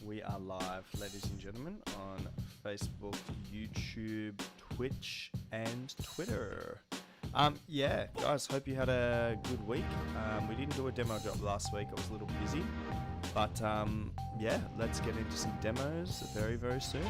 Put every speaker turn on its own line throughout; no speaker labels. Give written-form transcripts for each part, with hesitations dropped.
We are live, ladies and gentlemen, on Facebook, YouTube, Twitch, and Twitter. Yeah, guys, hope you had a good week. We didn't do a demo drop last week. I was a little busy. But, yeah, let's get into some demos very, very soon.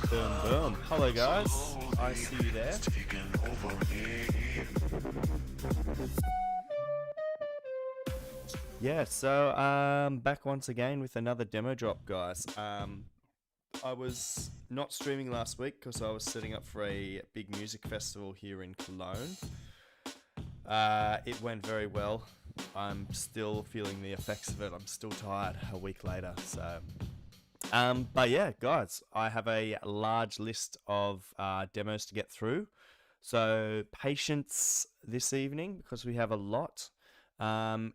Boom, boom. Hello, guys. I see you there. Yeah, so back once again with another demo drop, guys. I was not streaming last week because I was setting up for a big music festival here in Cologne. It went very well. I'm still feeling the effects of it. I'm still tired a week later. So, but yeah, guys, I have a large list of demos to get through. So patience this evening because we have a lot.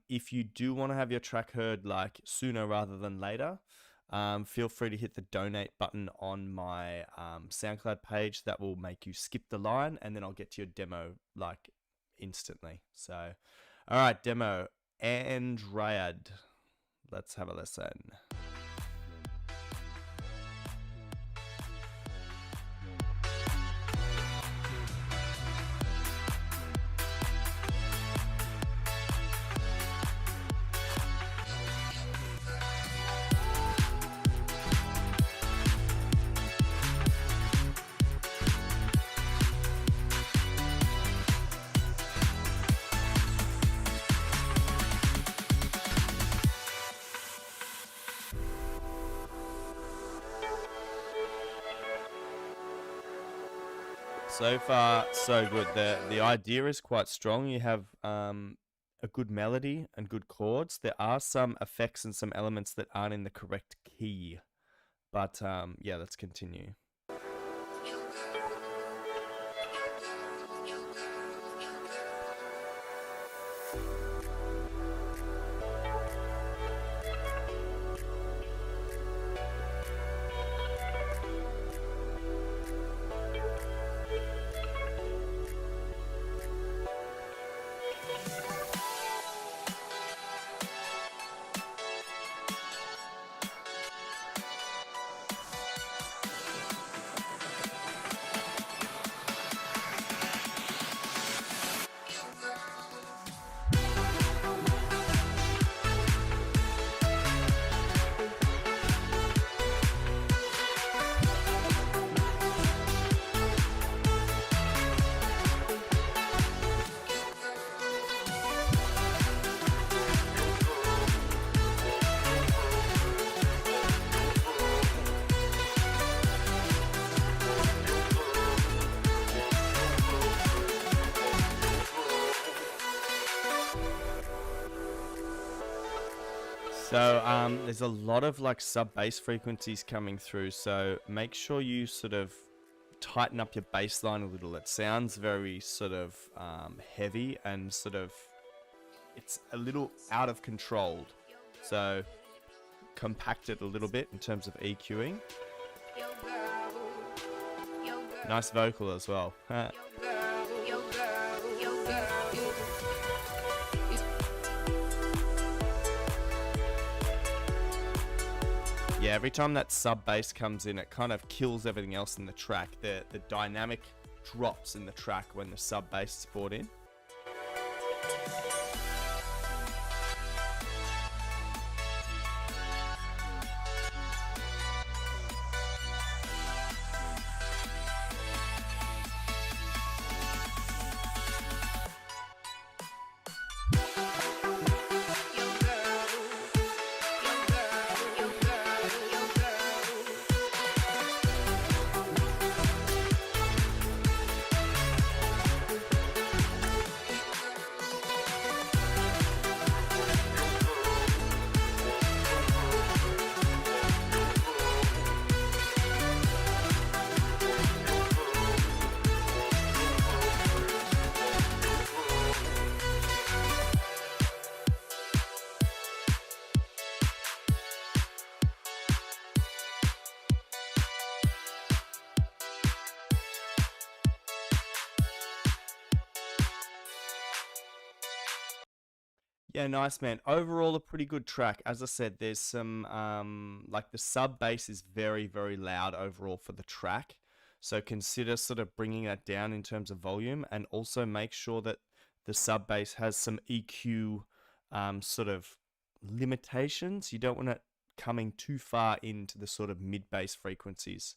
If you do want to have your track heard like sooner rather than later, feel free to hit the donate button on my SoundCloud page. That will make you skip the line, and then I'll get to your demo like instantly. So, all right, demo Andriad. Let's have a listen. So far, so good. The idea is quite strong. You have a good melody and good chords. There are some effects and some elements that aren't in the correct key. But yeah, let's continue. So there's a lot of like sub bass frequencies coming through, so make sure you sort of tighten up your bass line a little. It sounds very sort of heavy and sort of, it's a little out of control. So compact it a little bit in terms of EQing. Nice vocal as well. Yeah, every time that sub bass comes in, it kind of kills everything else in the track. The dynamic drops in the track when the sub bass is brought in. Yeah, nice, man. Overall, a pretty good track. As I said, there's some, like the sub bass is very, very loud overall for the track. So consider sort of bringing that down in terms of volume, and also make sure that the sub bass has some EQ sort of limitations. You don't want it coming too far into the sort of mid bass frequencies.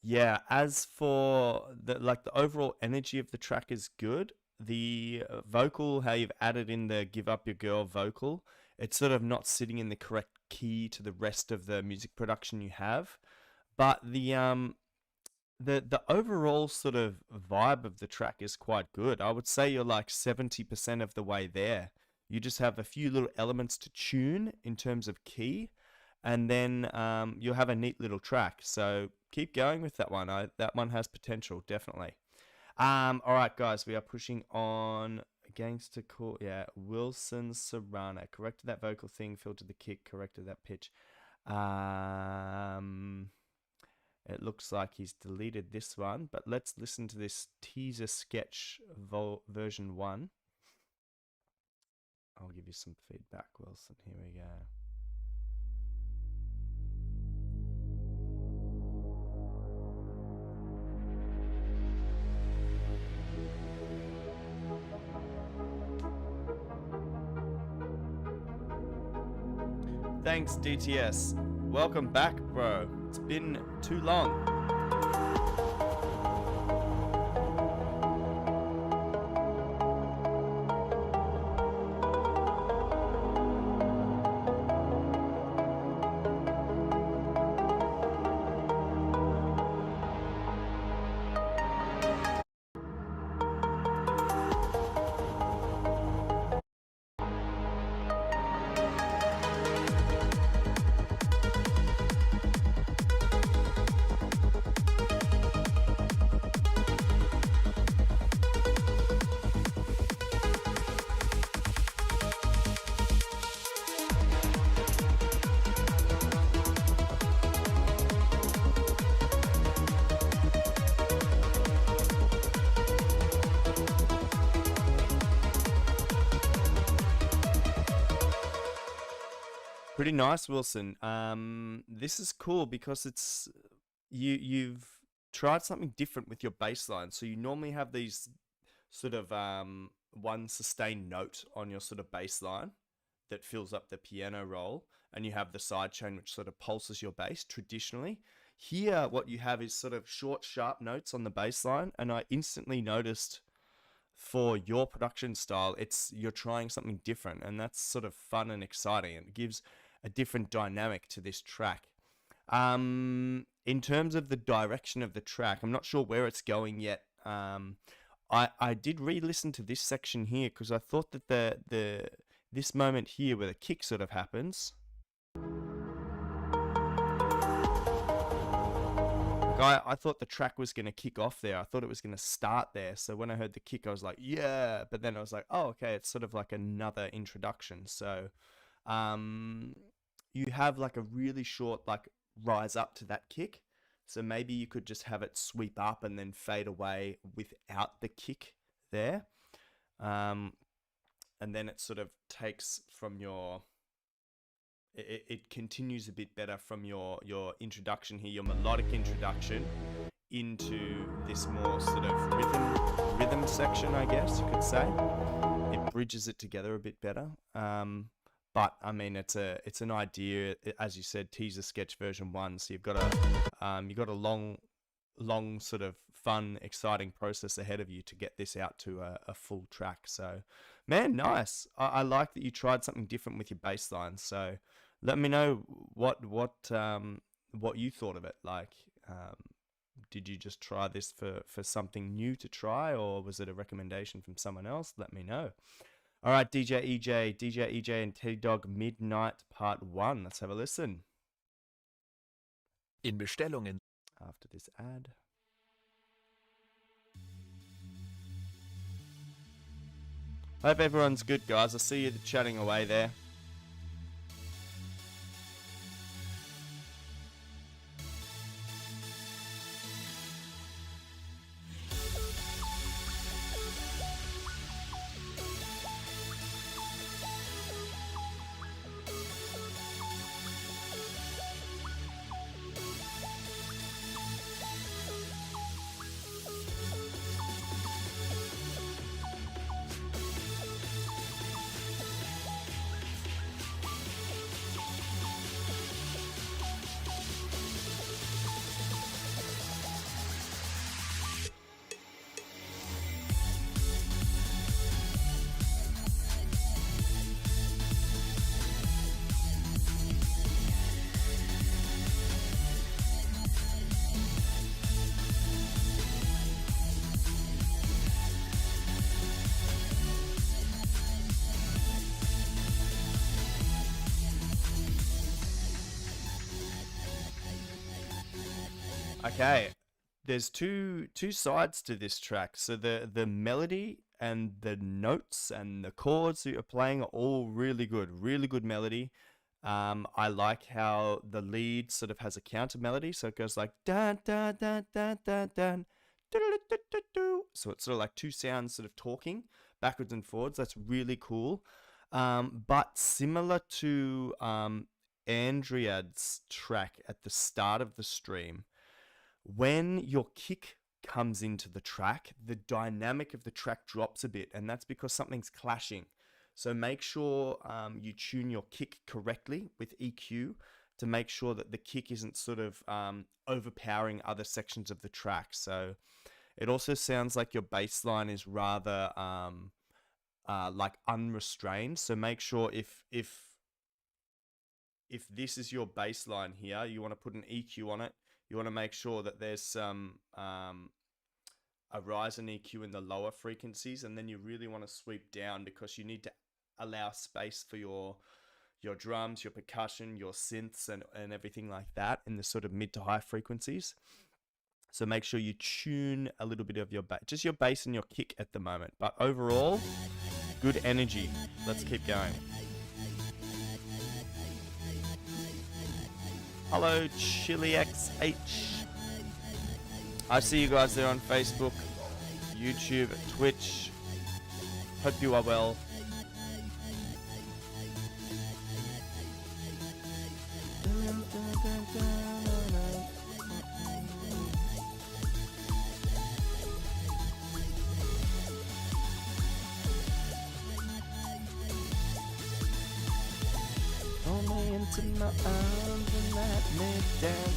Yeah, as for the overall energy of the track is good. The vocal, how you've added in the "Give Up Your Girl" vocal, it's sort of not sitting in the correct key to the rest of the music production you have. But the overall sort of vibe of the track is quite good. I would say you're like 70% of the way there. You just have a few little elements to tune in terms of key, and then you'll have a neat little track. So keep going with that one. That one has potential, definitely. All right, guys, we are pushing on Gangster Call. Yeah, Wilson Serrano corrected that vocal thing, filtered the kick, corrected that pitch. It looks like he's deleted this one, but let's listen to this teaser sketch version 1. I'll give you some feedback, Wilson. Here we go. Thanks, DTS. Welcome back, bro. It's been too long. Pretty nice, Wilson. This is cool because it's you've tried something different with your bass line. So you normally have these sort of one sustained note on your sort of bass line that fills up the piano roll, and you have the side chain which sort of pulses your bass traditionally. Here, what you have is sort of short, sharp notes on the bass line, and I instantly noticed for your production style, you're trying something different, and that's sort of fun and exciting. It gives a different dynamic to this track. In terms of the direction of the track, I'm not sure where it's going yet. I did re-listen to this section here because I thought that this moment here where the kick sort of happens. I thought the track was going to kick off there. I thought it was going to start there. So when I heard the kick, I was like, yeah. But then I was like, oh, okay, it's sort of like another introduction. So you have like a really short like rise up to that kick. So maybe you could just have it sweep up and then fade away without the kick there. And then it sort of takes from your... It continues a bit better from your introduction here, your melodic introduction into this more sort of rhythm section, I guess you could say. It bridges it together a bit better. But I mean, it's an idea, as you said, teaser sketch version 1. So you've got a long sort of fun, exciting process ahead of you to get this out to a full track. So, man, nice. I like that you tried something different with your bass line. So let me know what you thought of it. Like, did you just try this for something new to try, or was it a recommendation from someone else? Let me know. All right, DJ EJ and Teddy Dog Midnight Part 1. Let's have a listen.
In Bestellungen.
After this ad. Hope everyone's good, guys. I see you chatting away there. Okay, there's two sides to this track. So the melody and the notes and the chords that you're playing are all really good melody. I like how the lead sort of has a counter melody, so it goes like dun dun dun dun dun dun. So it's sort of like two sounds sort of talking backwards and forwards. That's really cool. But similar to Andriad's track at the start of the stream, when your kick comes into the track, the dynamic of the track drops a bit, and that's because something's clashing. So make sure you tune your kick correctly with EQ to make sure that the kick isn't sort of overpowering other sections of the track. So it also sounds like your bass line is rather like unrestrained. So make sure if this is your bass line here, you want to put an EQ on it. You want to make sure that there's some a rise in EQ in the lower frequencies, and then you really want to sweep down because you need to allow space for your drums, your percussion, your synths, and everything like that in the sort of mid to high frequencies. So make sure you tune a little bit of your bass, just your bass and your kick at the moment. But overall, good energy. Let's keep going. Hello, ChiliXH. I see you guys there on Facebook, YouTube, Twitch. Hope you are well. Only into my arms and let me dance.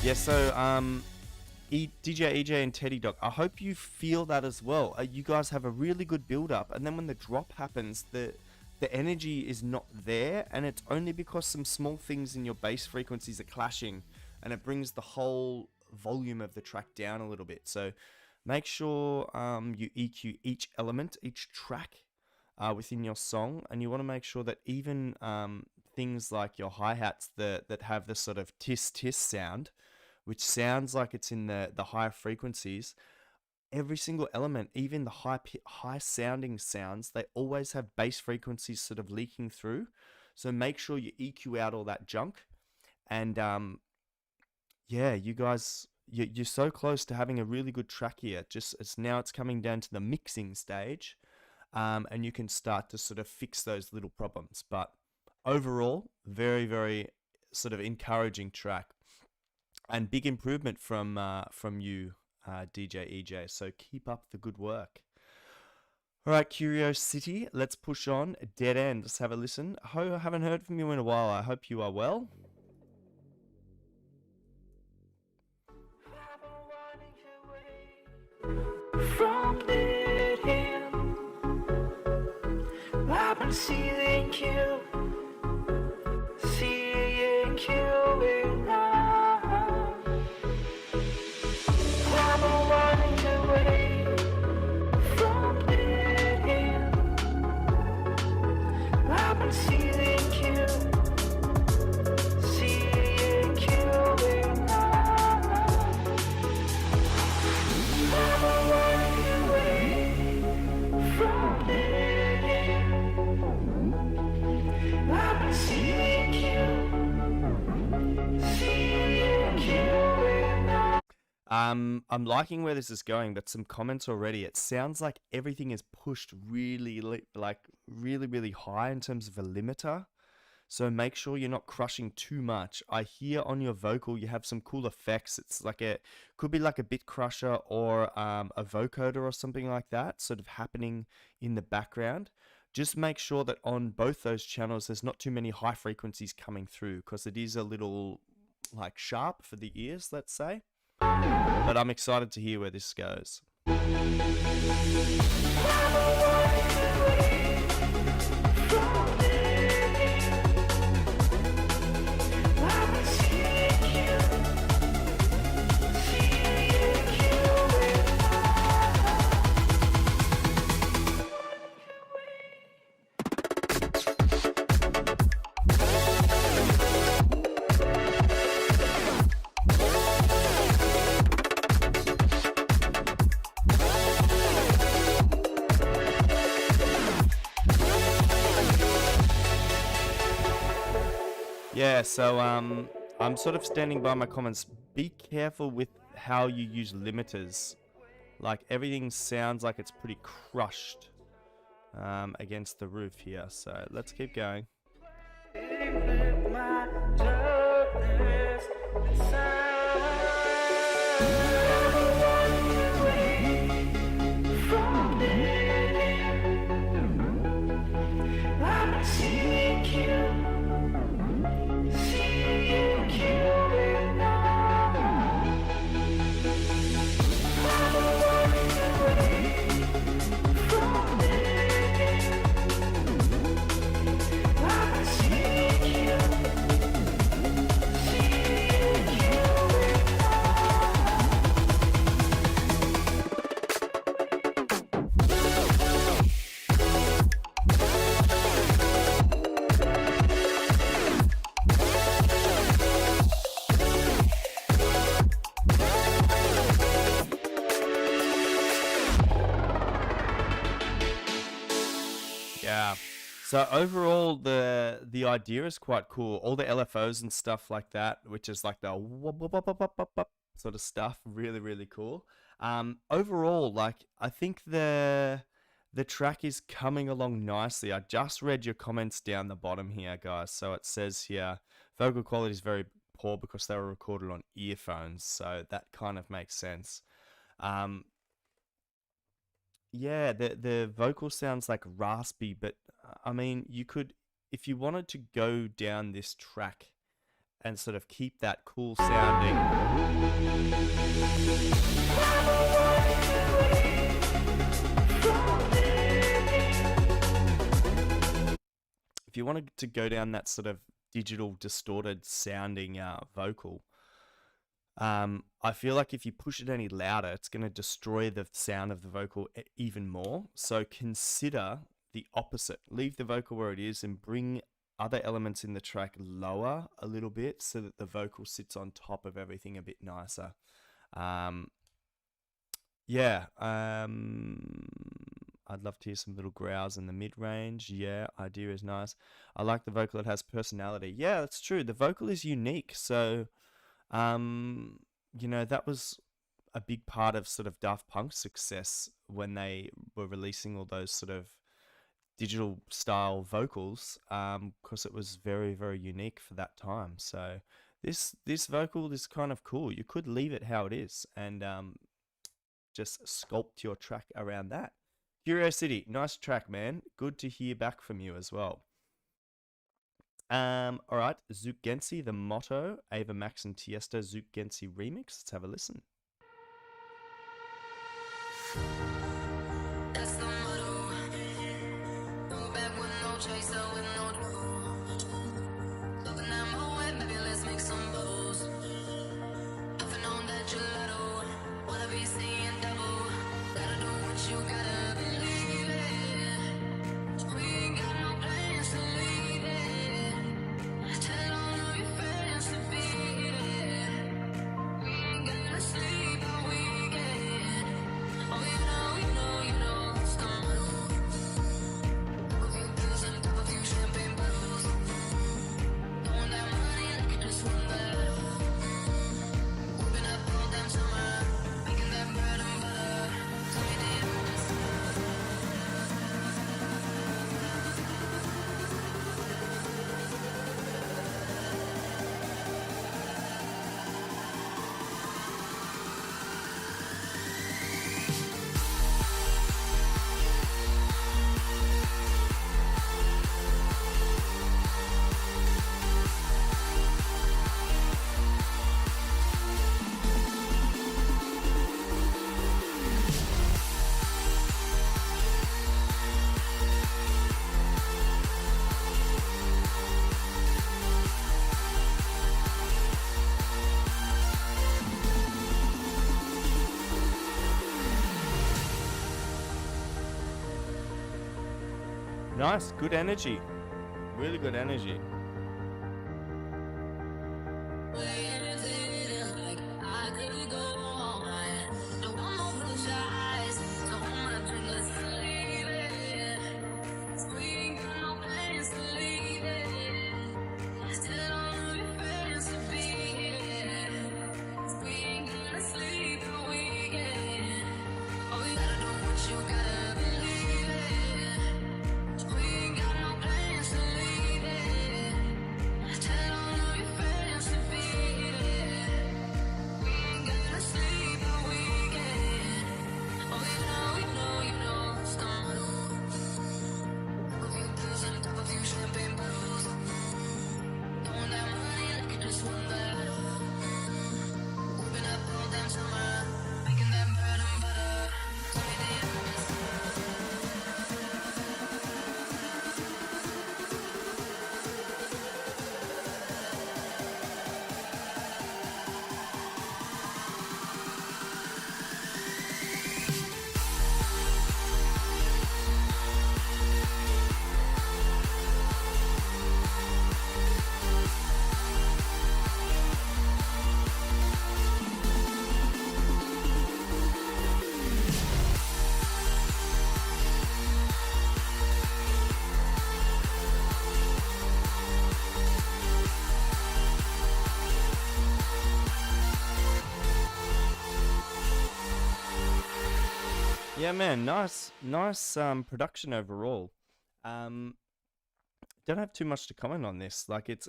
Yeah, so DJ EJ and Teddy Dog, I hope you feel that as well. You guys have a really good build up, and then when the drop happens, the energy is not there, and it's only because some small things in your bass frequencies are clashing, and it brings the whole volume of the track down a little bit. So make sure you EQ each element, each track within your song, and you want to make sure that even things like your hi-hats that have this sort of tis sound, which sounds like it's in the higher frequencies, every single element, even the high sounding sounds, they always have bass frequencies sort of leaking through. So make sure you EQ out all that junk. And yeah, you guys, you're so close to having a really good track here. Just it's coming down to the mixing stage, and you can start to sort of fix those little problems. But overall, very, very sort of encouraging track. And big improvement from you, DJ EJ. So keep up the good work. All right, Curiosity, let's push on. Dead End, let's have a listen. I haven't heard from you in a while. I hope you are well.
From the hill, I've been seeing you in I'm running away from the hill. I've been seeing you in I'm running away from the hill. I've been seeing you
I'm liking where this is going, but some comments already. It sounds like everything is pushed really high in terms of a limiter. So make sure you're not crushing too much. I hear on your vocal you have some cool effects. It's like could be like a bit crusher or a vocoder or something like that sort of happening in the background. Just make sure that on both those channels there's not too many high frequencies coming through, because it is a little like sharp for the ears, let's say. But I'm excited to hear where this goes.
I'm
Yeah, so I'm sort of standing by my comments. Be careful with how you use limiters. Like everything sounds like it's pretty crushed against the roof here. So let's keep going.
With my darkness inside. From there, I seek you now. From there, I seek you.
Yeah. So overall, the idea is quite cool. All the LFOs and stuff like that, which is like the wop, wop, wop, wop, wop, wop, wop sort of stuff, really, really cool. Overall, like I think the track is coming along nicely. I just read your comments down the bottom here, guys. So it says here, vocal quality is very poor because they were recorded on earphones. So that kind of makes sense. Yeah, the vocal sounds like raspy, but I mean, you could, if you wanted to go down this track and sort of keep that cool sounding. If you wanted to go down that sort of digital distorted sounding vocal, I feel like if you push it any louder, it's going to destroy the sound of the vocal even more. So consider the opposite. Leave the vocal where it is and bring other elements in the track lower a little bit so that the vocal sits on top of everything a bit nicer. Yeah, I'd love to hear some little growls in the mid-range. Yeah, idea is nice. I like the vocal, it has personality. Yeah, that's true. The vocal is unique. So, you know, that was a big part of sort of Daft Punk's success when they were releasing all those sort of digital style vocals, because it was very, very unique for that time. So this vocal is kind of cool. You could leave it how it is and just sculpt your track around that. Curiosity, nice track, man. Good to hear back from you as well. All right, Zouk Gensi, The Motto, Ava Max and Tiesto, Zouk Gensi remix. Let's have a listen.
That's the motto. Go back with no chaser, with no dough. Looking at my way, maybe let's make some bows. Puffing on that gelato, wanna be seeing double. Gotta do what you gotta believe it. We ain't got no plans to leave it. Tell all of your friends to be it. We ain't gonna sleep all weekend. Oh, you know, it's the motto. A few pills and pop a few champagne bottles. Throwing that money like it just won the lotto. Whipping up all damn summer, making that bread and butter. Tell me, do you miss
Nice, good energy. Really good energy.
like I could go on? Don't want no blue skies, so hold my drink, let's leave it. We ain't got no plans to leave it. Still don't
Yeah, man, nice production overall. Um, don't have too much to comment on this. Like it's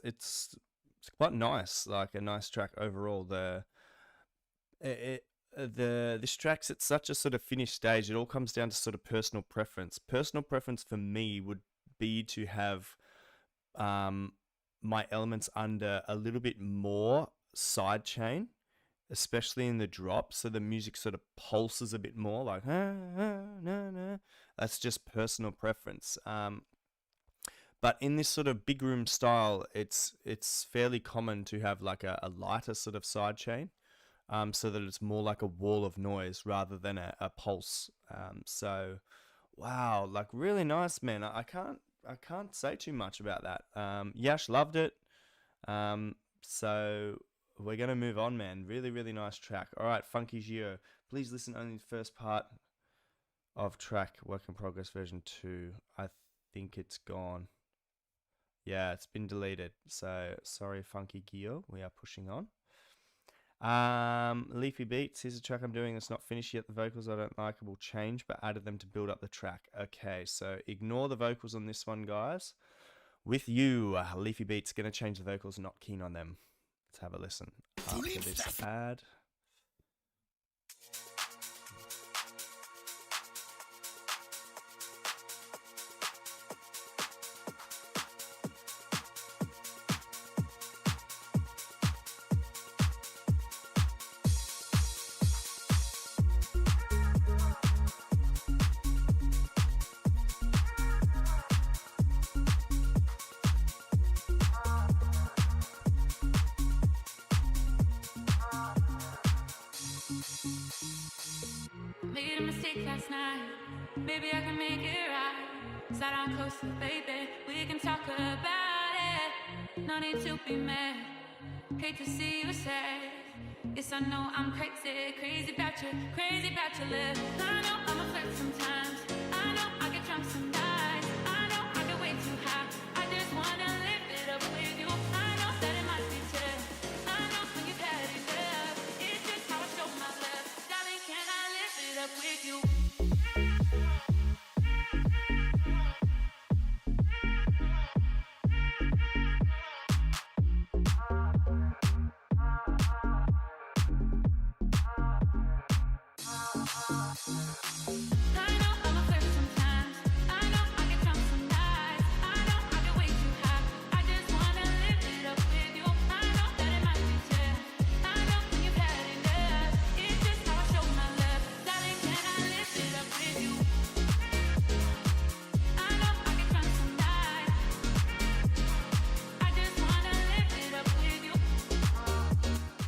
quite nice, like a nice track overall. This track's at such a sort of finished stage. It all comes down to sort of personal preference. Personal preference for me would be to have my elements under a little bit more side chain, especially in the drop, so the music sort of pulses a bit more, like that's just personal preference. But in this sort of big room style, it's fairly common to have like a lighter sort of side chain, so that it's more like a wall of noise rather than a pulse. So, wow, like really nice, man. I can't say too much about that. Yash loved it. So we're gonna move on, man. Really, really nice track. All right, Funky Gio. Please listen only to the first part of track Work in Progress version 2. I think it's gone. Yeah, it's been deleted. So sorry, Funky Gio. We are pushing on. Leafy Beats. Here's a track I'm doing that's not finished yet. The vocals I don't like will change, but added them to build up the track. Okay, so ignore the vocals on this one, guys. With you, Leafy Beats. Gonna change the vocals. Not keen on them. Let's have a listen after this ad.
Made a mistake last night. Maybe I can make it right. Slide on closer, baby. We can talk about it. No need to be mad. Hate to see you sad. Yes, I know I'm crazy, crazy about you love. I know I'm a flirt sometimes. I know I get drunk some nights. I know I get way too high. I just wanna live it up with you. I know that it might be tough. I know when you've had enough. It's just how I show my love. Darling, can I live it up with you?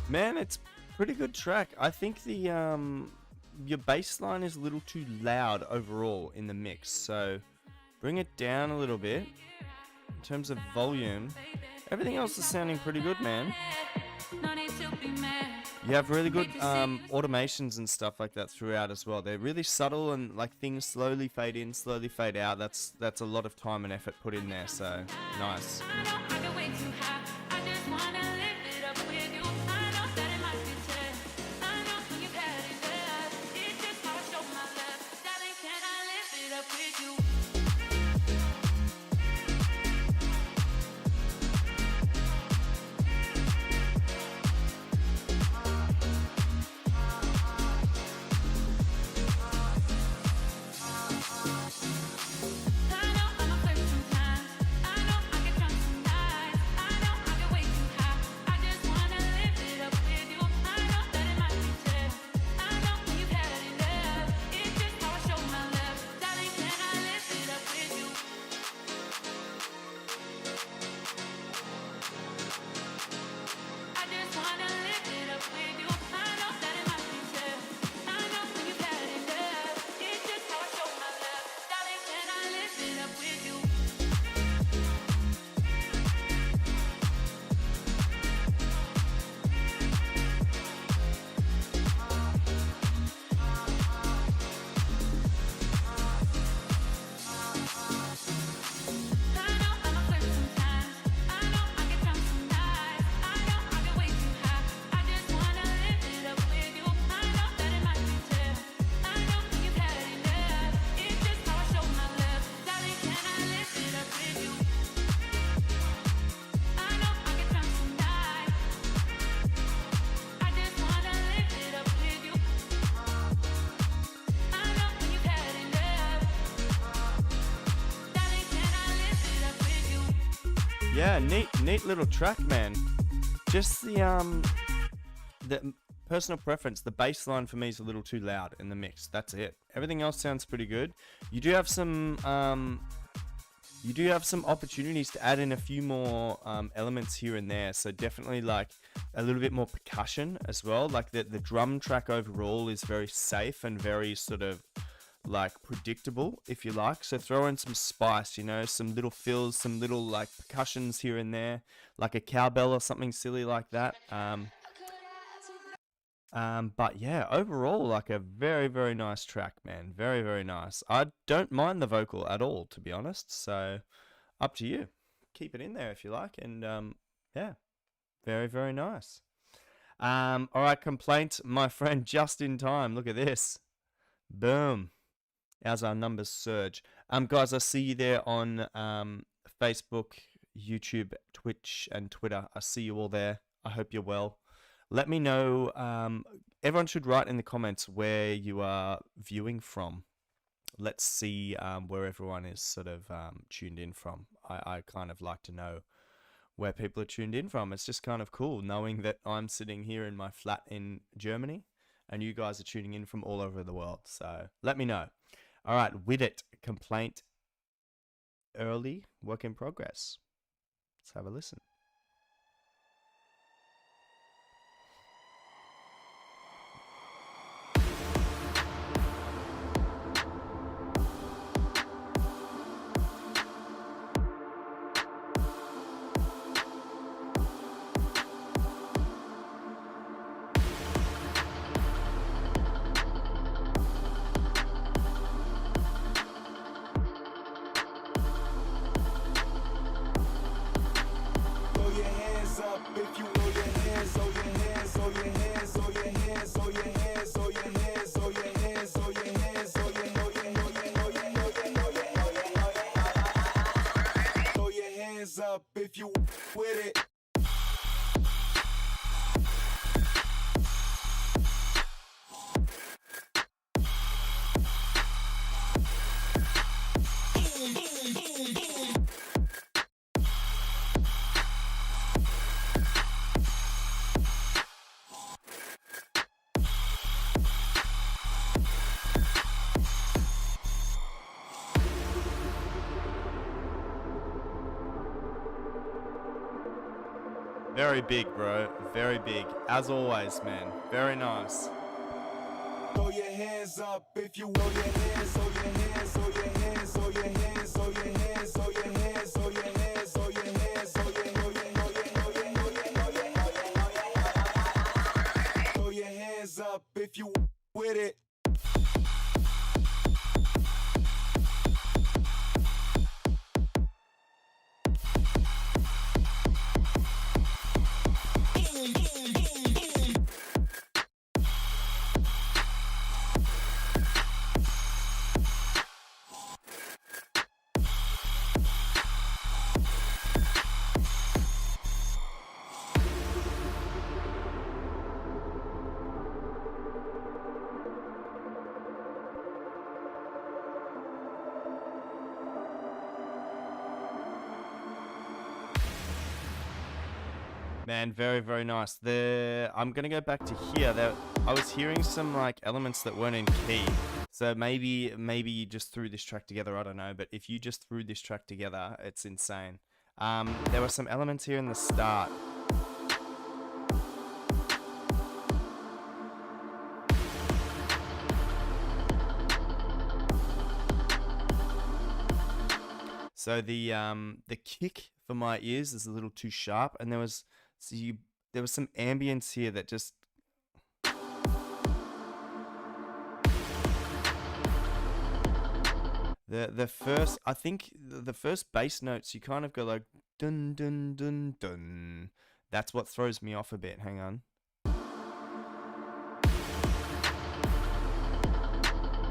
Man, it's pretty good track. I think the your bass line is a little too loud overall in the mix, so bring it down a little bit in terms of volume. Everything else is sounding pretty good, man. You have really good automations and stuff like that throughout as well. They're really subtle and like things slowly fade in, slowly fade out. That's a lot of time and effort put in there, so nice. Yeah, neat little track, man. Just the personal preference, the bass line for me is a little too loud in the mix. That's it. Everything else sounds pretty good. You do have some opportunities to add in a few more elements here and there. So definitely like a little bit more percussion as well. Like the drum track overall is very safe and very sort of like predictable, if you like. So throw in some spice, you know, some little fills, some little like percussions here and there, like a cowbell or something silly like that. But yeah, overall, like a very, very nice track, man. Very, very nice. I don't mind the vocal at all, to be honest. So up to you. Keep it in there if you like. And yeah, very, very nice. All right, complaint, my friend, just in time. Look at this. Boom. As our numbers surge. Guys, I see you there on Facebook, YouTube, Twitch, and Twitter. I see you all there. I hope you're well. Let me know. Everyone should write in the comments where you are viewing from. Let's see where everyone is sort of tuned in from. I kind of like to know where people are tuned in from. It's just kind of cool knowing that I'm sitting here in my flat in Germany and you guys are tuning in from all over the world. So let me know. All right, with it, complaint early, work in progress. Let's have a listen.
Up if you with it.
Very big, bro. Very big. As always, man. Very nice.
Throw your hands up if you throw your hands, throw your hands, throw your hands, throw your hands, throw your hands, throw your hands, throw your hands, throw your hands, throw your hands up if you with it.
Man, very, very nice. I'm gonna go back to here. I was hearing some like elements that weren't in key. So maybe you just threw this track together. I don't know. But if you just threw this track together, it's insane. There were some elements here in the start. So the kick for my ears is a little too sharp, and there was some ambience here that just the first, I think the first bass notes you kind of go like dun dun dun dun. That's what throws me off a bit. Hang on.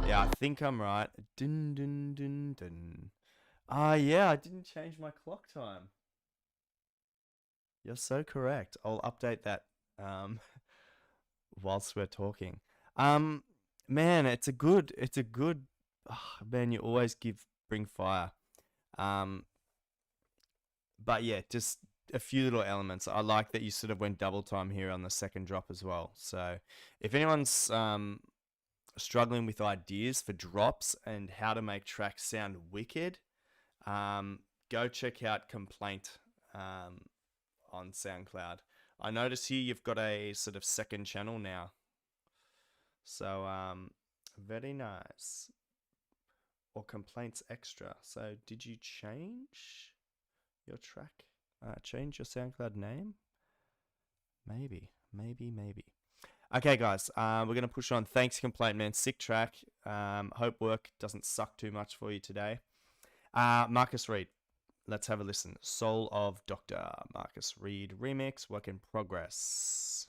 Yeah, I think I'm right. Dun dun dun dun. Ah, yeah, I didn't change my clock time. You're so correct. I'll update that whilst we're talking. Man, it's a good man, you always bring fire. But yeah, just a few little elements. I like that you sort of went double time here on the second drop as well. So if anyone's struggling with ideas for drops and how to make tracks sound wicked, go check out Complaint on SoundCloud. I notice here you've got a sort of second channel now. So very nice. Or Complaints Extra. So did you change your track? Change your SoundCloud name? Maybe. Okay, guys, we're going to push on. Thanks, Complaint Man. Sick track. Hope work doesn't suck too much for you today. Marcus Reed. Let's have a listen. Soul of Doctor. Marcus Reed remix. Work in progress.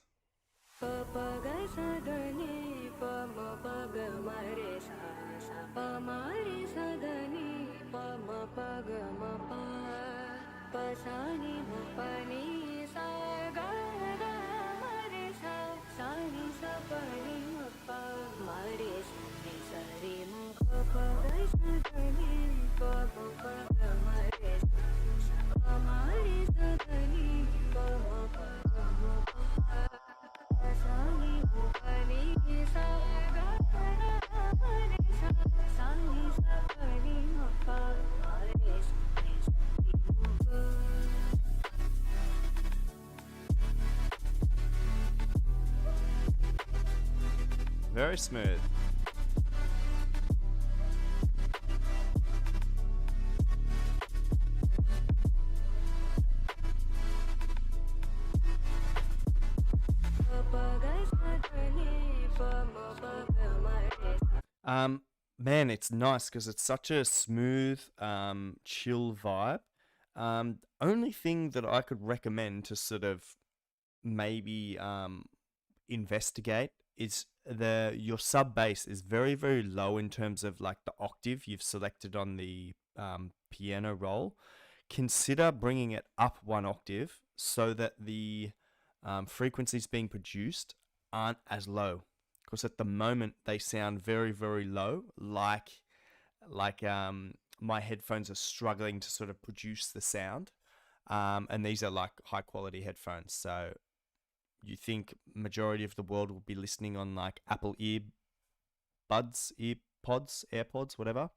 Very smooth. Man, it's nice because it's such a smooth, chill vibe. Only thing that I could recommend to sort of maybe investigate is your sub bass is very, very low in terms of like the octave you've selected on the piano roll. Consider bringing it up one octave so that the frequencies being produced aren't as low, because at the moment they sound very, very low, like my headphones are struggling to sort of produce the sound, and these are like high quality headphones. So you think majority of the world will be listening on like Apple earbuds, earpods, AirPods, whatever.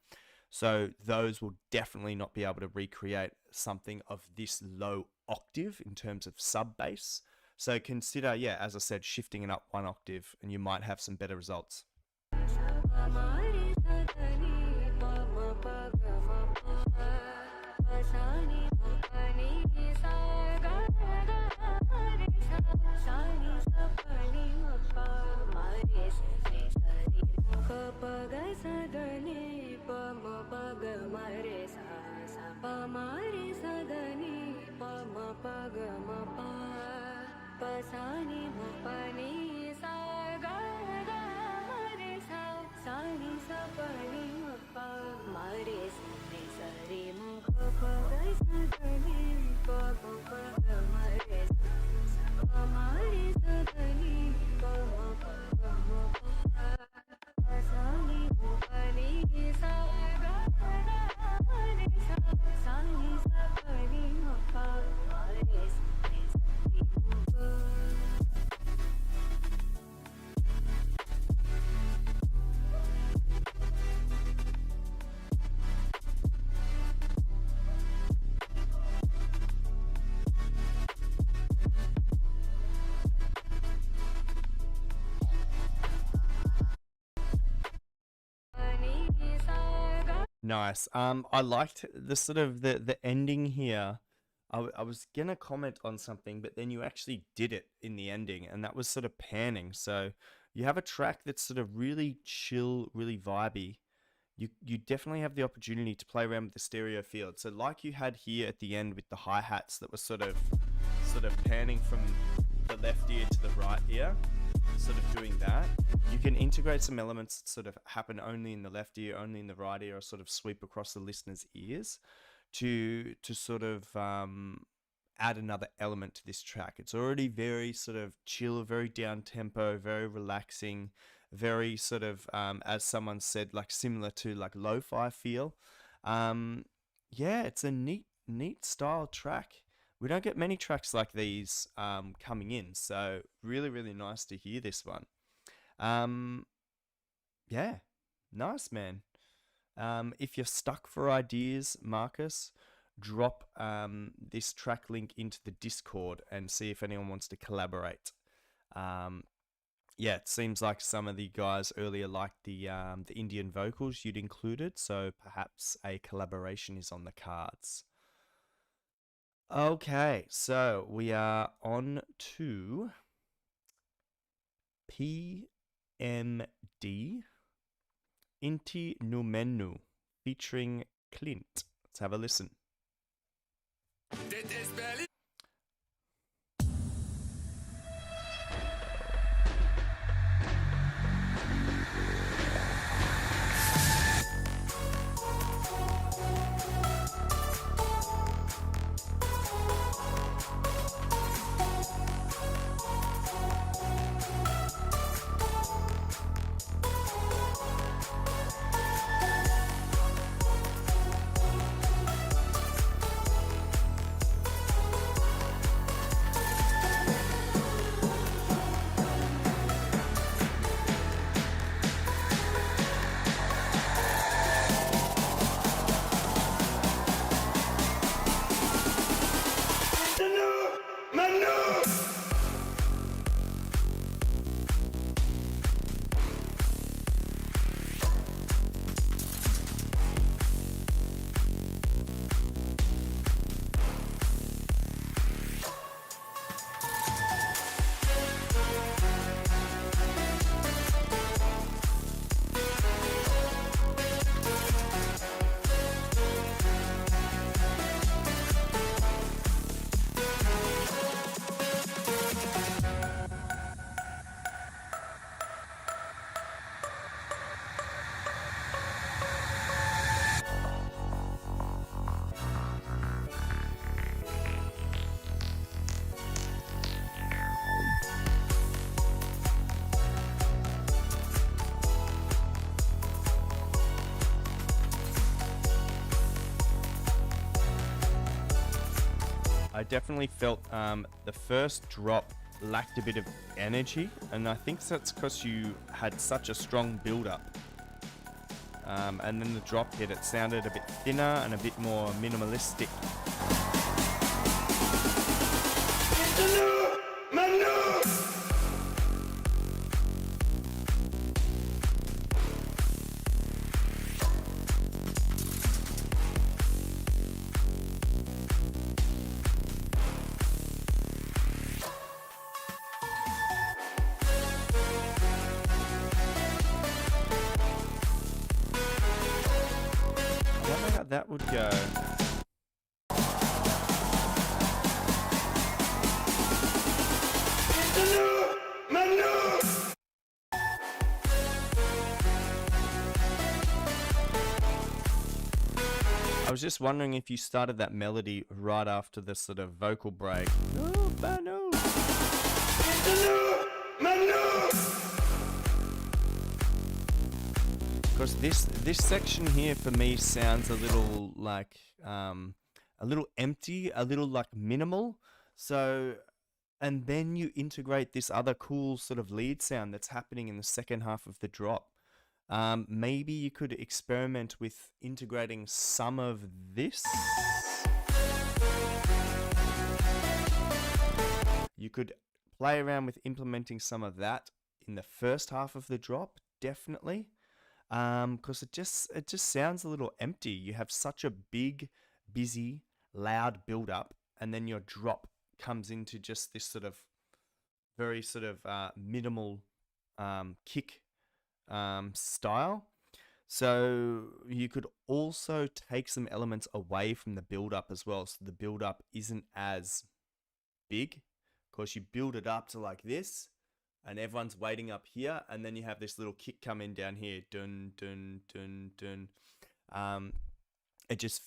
So those will definitely not be able to recreate something of this low octave in terms of sub bass. So consider, yeah, as I said, shifting it up one octave and you might have some better results. Nice. I liked the sort of the ending here. I was gonna comment on something, but then you actually did it in the ending, and that was sort of panning. So you have a track that's sort of really chill, really vibey. You definitely have the opportunity to play around with the stereo field. So like you had here at the end with the hi-hats that were sort of panning from the left ear to the right ear, sort of doing that. You can integrate some elements that sort of happen only in the left ear, only in the right ear, or sort of sweep across the listener's ears to sort of add another element to this track. It's already very sort of chill, very down tempo, very relaxing, very sort of as someone said, like similar to like lo-fi feel. Yeah, it's a neat neat style track. We don't get many tracks like these coming in, so really, really nice to hear this one. Yeah, nice, man. If you're stuck for ideas, Marcus, drop this track link into the Discord and see if anyone wants to collaborate. Yeah, it seems like some of the guys earlier liked the Indian vocals you'd included, so perhaps a collaboration is on the cards. Okay, so we are on to PMD Inti Numenu featuring Clint. Let's have a listen. I definitely felt the first drop lacked a bit of energy, and I think that's because you had such a strong build-up. And then the drop hit, it sounded a bit thinner and a bit more minimalistic. I wonder how that would go. I was just wondering if you started that melody right after the sort of vocal break. No, Banu. Because this section here for me sounds a little like a little empty, a little like minimal. So, and then you integrate this other cool sort of lead sound that's happening in the second half of the drop. Maybe you could experiment with integrating some of this. You could play around with implementing some of that in the first half of the drop, definitely. Because it just sounds a little empty. You have such a big, busy, loud build up, and then your drop comes into just this sort of very sort of minimal kick style. So you could also take some elements away from the build up as well, so the build up isn't as big. Of course, you build it up to like this, and everyone's waiting up here, and then you have this little kick come in down here, dun dun dun dun. It just,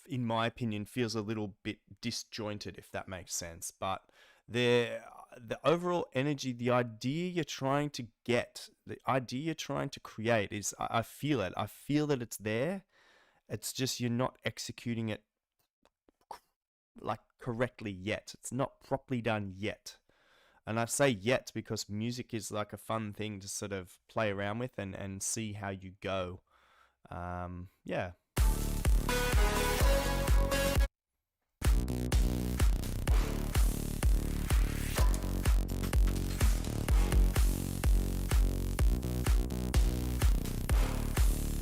in my opinion, feels a little bit disjointed, if that makes sense. But the overall energy, the idea you're trying to get, the idea you're trying to create is, I feel it. I feel that it's there. It's just you're not executing it like correctly yet. It's not properly done yet. And I say yet because music is like a fun thing to sort of play around with and see how you go. Yeah.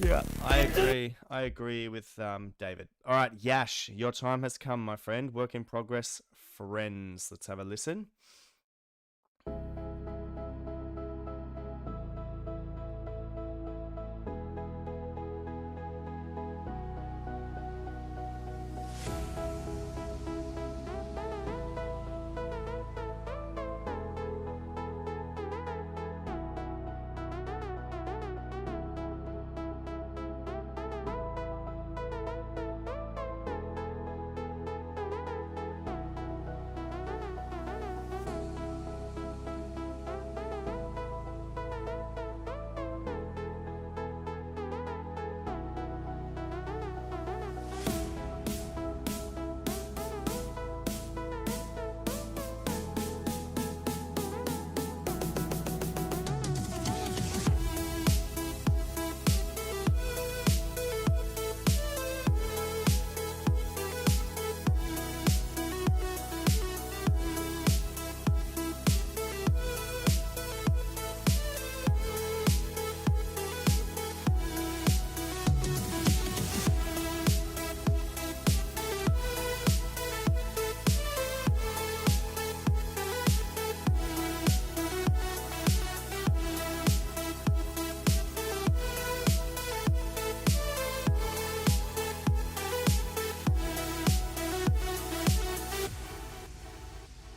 Yeah, I agree. I agree with David. All right, Yash, your time has come, my friend. Work in progress, friends. Let's have a listen.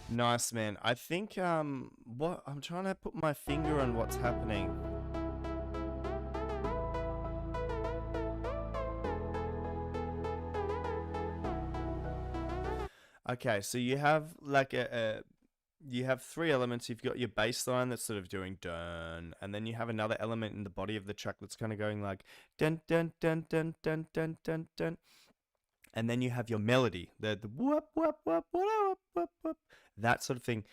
Nice, man. I think what I'm trying to put my finger on what's happening. Okay, so you have like you have three elements. You've got your bass line that's sort of doing dun, and then you have another element in the body of the track that's kind of going like dun dun dun dun dun dun dun dun. And then you have your melody, the whoop whoop whoop whoop whoop whoop, that sort of thing.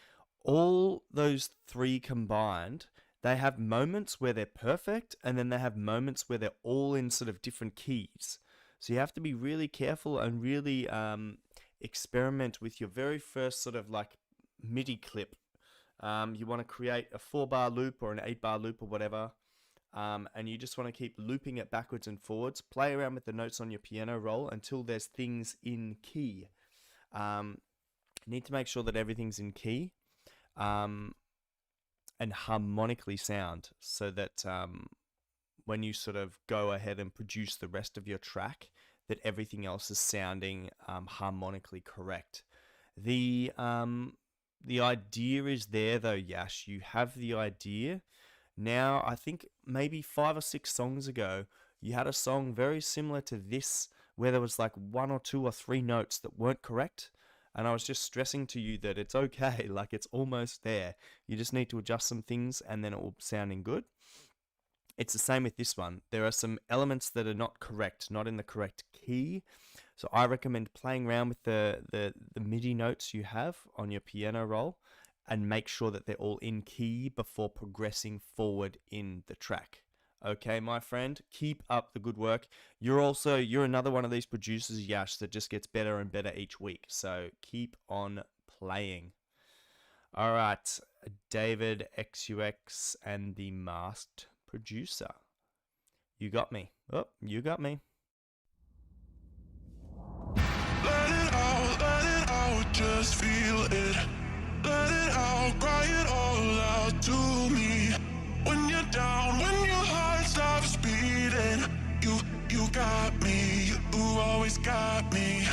All those three combined, they have moments where they're perfect, and then they have moments where they're all in sort of different keys. So you have to be really careful and really experiment with your very first sort of like MIDI clip. You want to create a 4-bar loop or an 8-bar loop or whatever. And you just want to keep looping it backwards and forwards. Play around with the notes on your piano roll until there's things in key. Need to make sure that everything's in key and harmonically sound, so that when you sort of go ahead and produce the rest of your track, that everything else is sounding harmonically correct. The idea is there though, Yash. You have the idea. Now, I think maybe 5 or 6 songs ago, you had a song very similar to this, where there was like 1 or 2 or 3 notes that weren't correct. And I was just stressing to you that it's okay, like it's almost there. You just need to adjust some things and then it will sounding good. It's the same with this one. There are some elements that are not correct, not in the correct key. So I recommend playing around with the MIDI notes you have on your piano roll, and make sure that they're all in key before progressing forward in the track. Okay, my friend, keep up the good work. You're another one of these producers, Yash, that just gets better and better each week. So keep on playing. All right, David XUX and the Masked Producer. You got me. Oh, you got me.
Let it out, just feel it. Let it out, cry it all out to me. When you're down, when your heart stops beating, you got me, you always got me.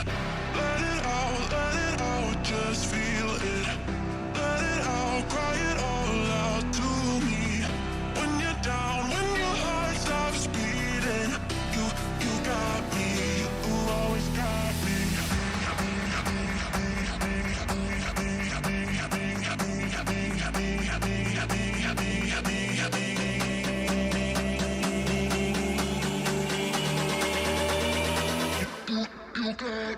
Let it out, just feel it. Let it out, cry it all out to me. When you're down, when your heart stops beating, you got me, you always got me. You got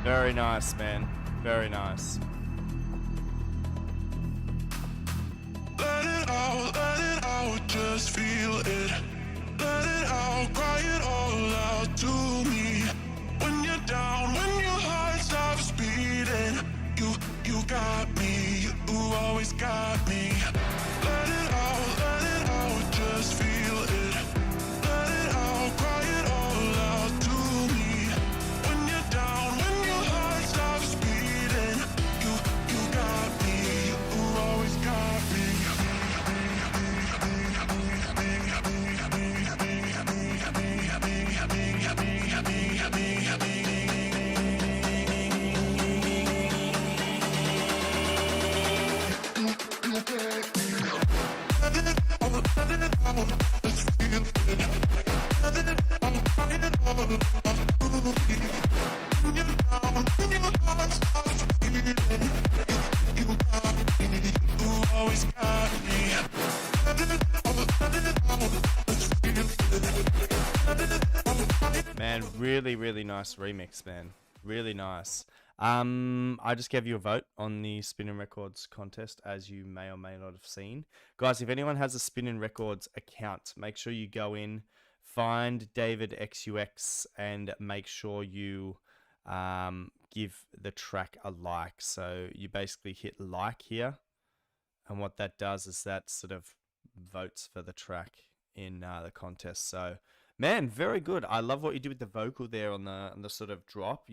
Very nice, man. Very nice.
Let it out, just feel it. Let it out, cry it all out to me. When you're down, when your heart stops beating, you got me, you always got me. Let it out, just feel it. Let it out, cry it all out to me. When you're down, when your heart stops beating, you got me, you always got me.
Man, really nice remix, man. Really nice. I just gave you a vote on the Spinning Records contest, as you may or may not have seen. Guys, if anyone has a Spinning Records account, make sure you go in, find David XUX, and make sure you give the track a like. So you basically hit like here, and what that does is that sort of votes for the track in the contest. So, man, very good. I love what you did with the vocal there on the sort of drop.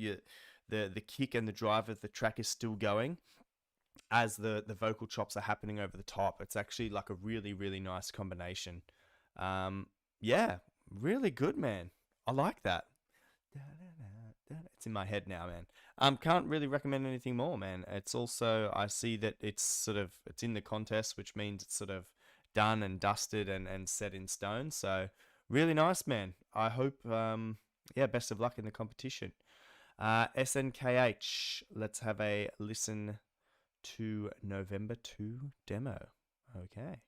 The kick and the drive of the track is still going as the vocal chops are happening over the top. It's actually like a really nice combination. Yeah, really good, man. I like that. It's in my head now, man. Can't really recommend anything more, man. It's also, I see that it's in the contest, which means it's sort of done and dusted and set in stone. So really nice, man. I hope, best of luck in the competition. SNKH, let's have a listen to November 2 demo. Okay.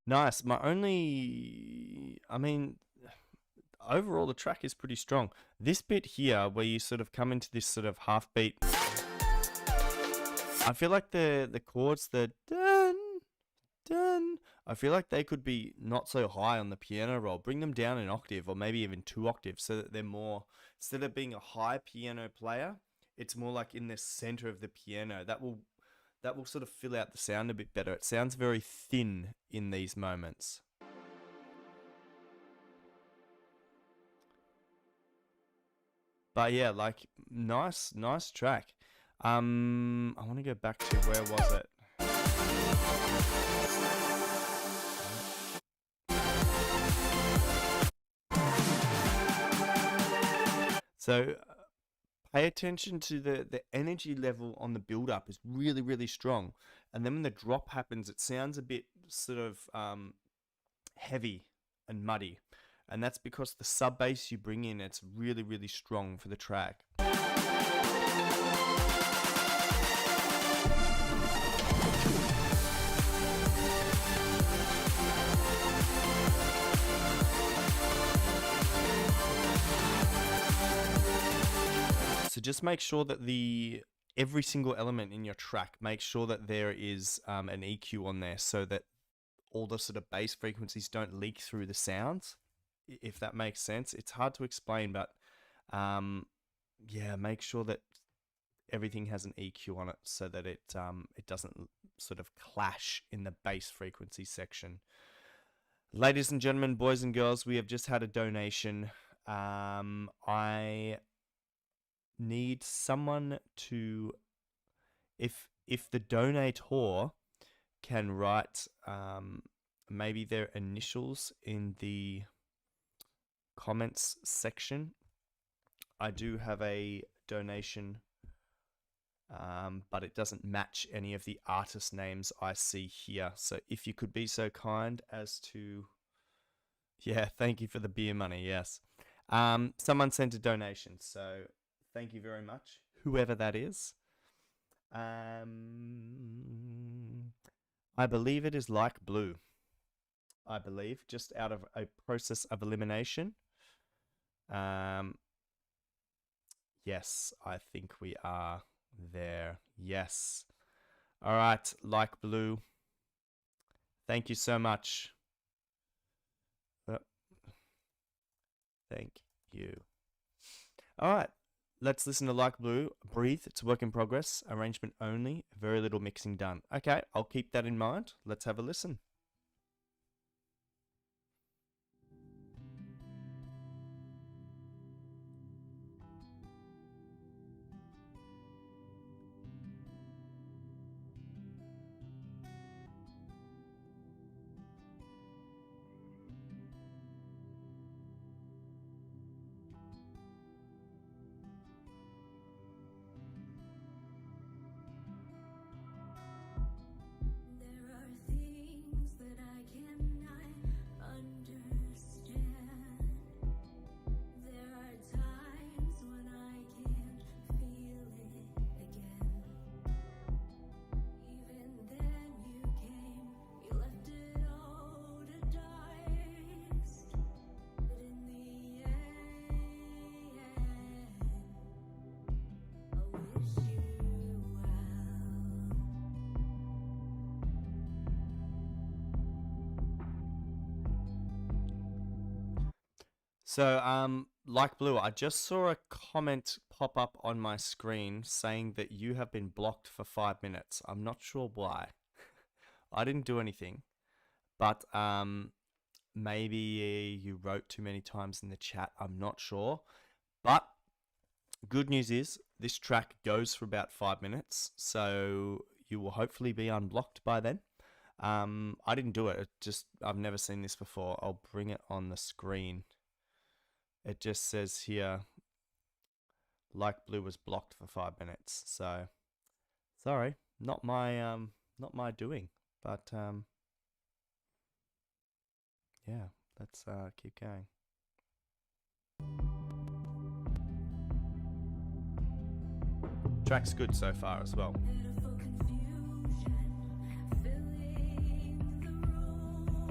Nice. Overall the track is pretty strong. This bit here, where you sort of come into this sort of half beat, I feel like the chords, the dun, often. I feel like they could be not so high on the piano roll. Bring them down an octave or maybe even 2 octaves so that they're more, instead of being a high piano player, it's more like in the center of the piano. That will sort of fill out the sound a bit better. It sounds very thin in these moments. But yeah, like nice track. I want to go back to where was it? So pay attention to the energy level on the build up is really strong, and then when the drop happens, it sounds a bit sort of heavy and muddy, and that's because the sub bass you bring in, it's really strong for the track. So just make sure that every single element in your track, make sure that there is an EQ on there so that all the sort of bass frequencies don't leak through the sounds, if that makes sense. It's hard to explain, but yeah, make sure that everything has an EQ on it so that it doesn't sort of clash in the bass frequency section. Ladies and gentlemen, boys and girls, we have just had a donation. I need someone to, if the donator can write maybe their initials in the comments section. I do have a donation, but it doesn't match any of the artist names I see here. So if you could be so kind as to, yeah, thank you for the beer money. Yes, someone sent a donation, so thank you very much, whoever that is. I believe it is Like Blue. I believe, just out of a process of elimination. Yes, I think we are there. Yes. All right, Like Blue. Thank you so much. Thank you. All right. Let's listen to Like Blue. Breathe, it's a work in progress. Arrangement only, very little mixing done. Okay, I'll keep that in mind. Let's have a listen.
There are things that I cannot understand. There are times when I can't feel it again. Even then you came, you left it all to dust. But in the end, I wish you well.
So, Like Blue, I just saw a comment pop up on my screen saying that you have been blocked for 5 minutes. I'm not sure why. I didn't do anything, but maybe you wrote too many times in the chat. I'm not sure. But good news is this track goes for about 5 minutes, so you will hopefully be unblocked by then. I didn't do it. I've never seen this before. I'll bring it on the screen. It just says here, Like Blue was blocked for 5 minutes. So, sorry, not my doing. But yeah, let's keep going. Track's good so far as well.
Pitiful confusion filling the room,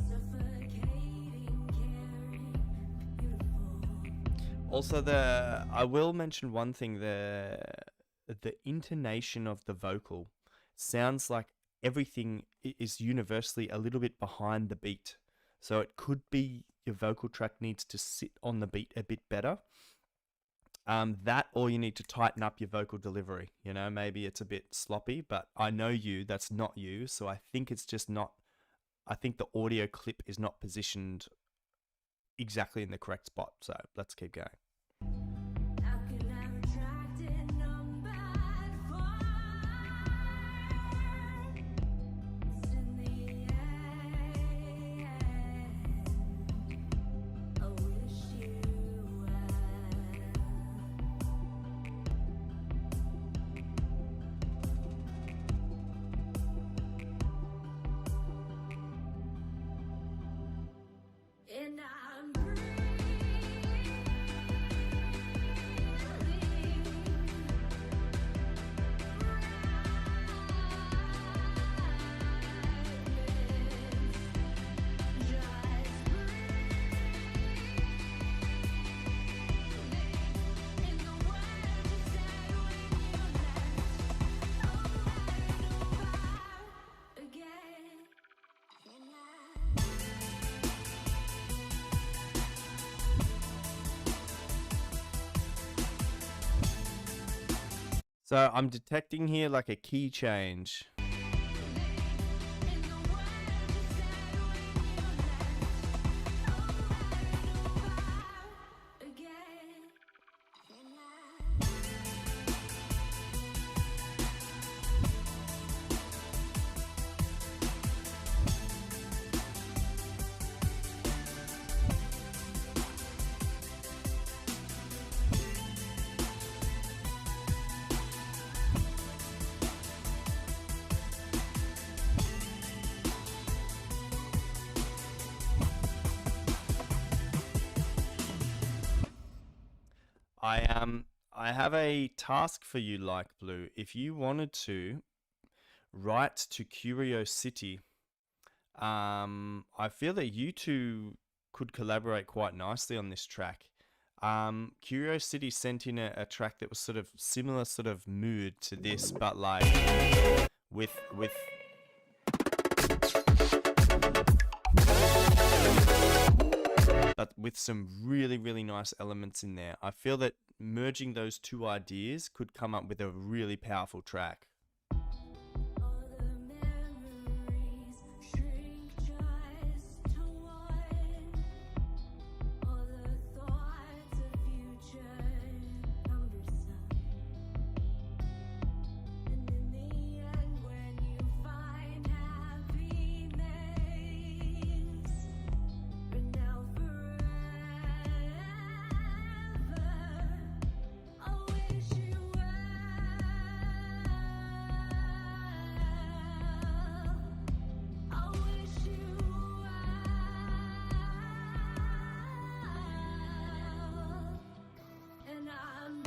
suffocating, caring, beautiful.
Also, I will mention one thing: the intonation of the vocal sounds like everything is universally a little bit behind the beat. So it could be your vocal track needs to sit on the beat a bit better. That, or you need to tighten up your vocal delivery. You know, maybe it's a bit sloppy, but I know that's not you. So I think it's just not, I think the audio clip is not positioned exactly in the correct spot. So let's keep going.
How can I retract it? Number four. It's in the air. I wish you well. And I'm
So I'm detecting here like a key change. I have a task for you, Like Blue. If you wanted to write to Curiosity, I feel that you two could collaborate quite nicely on this track. Curiosity sent in a track that was sort of similar sort of mood to this, but like with but with some really, really nice elements in there. I feel that merging those two ideas could come up with a really powerful track.
All the memories shrink just to one. All the thoughts of future cumbersome. And in the end, when you find happiness, for now forever, I wish you well. I wish you well. And I'm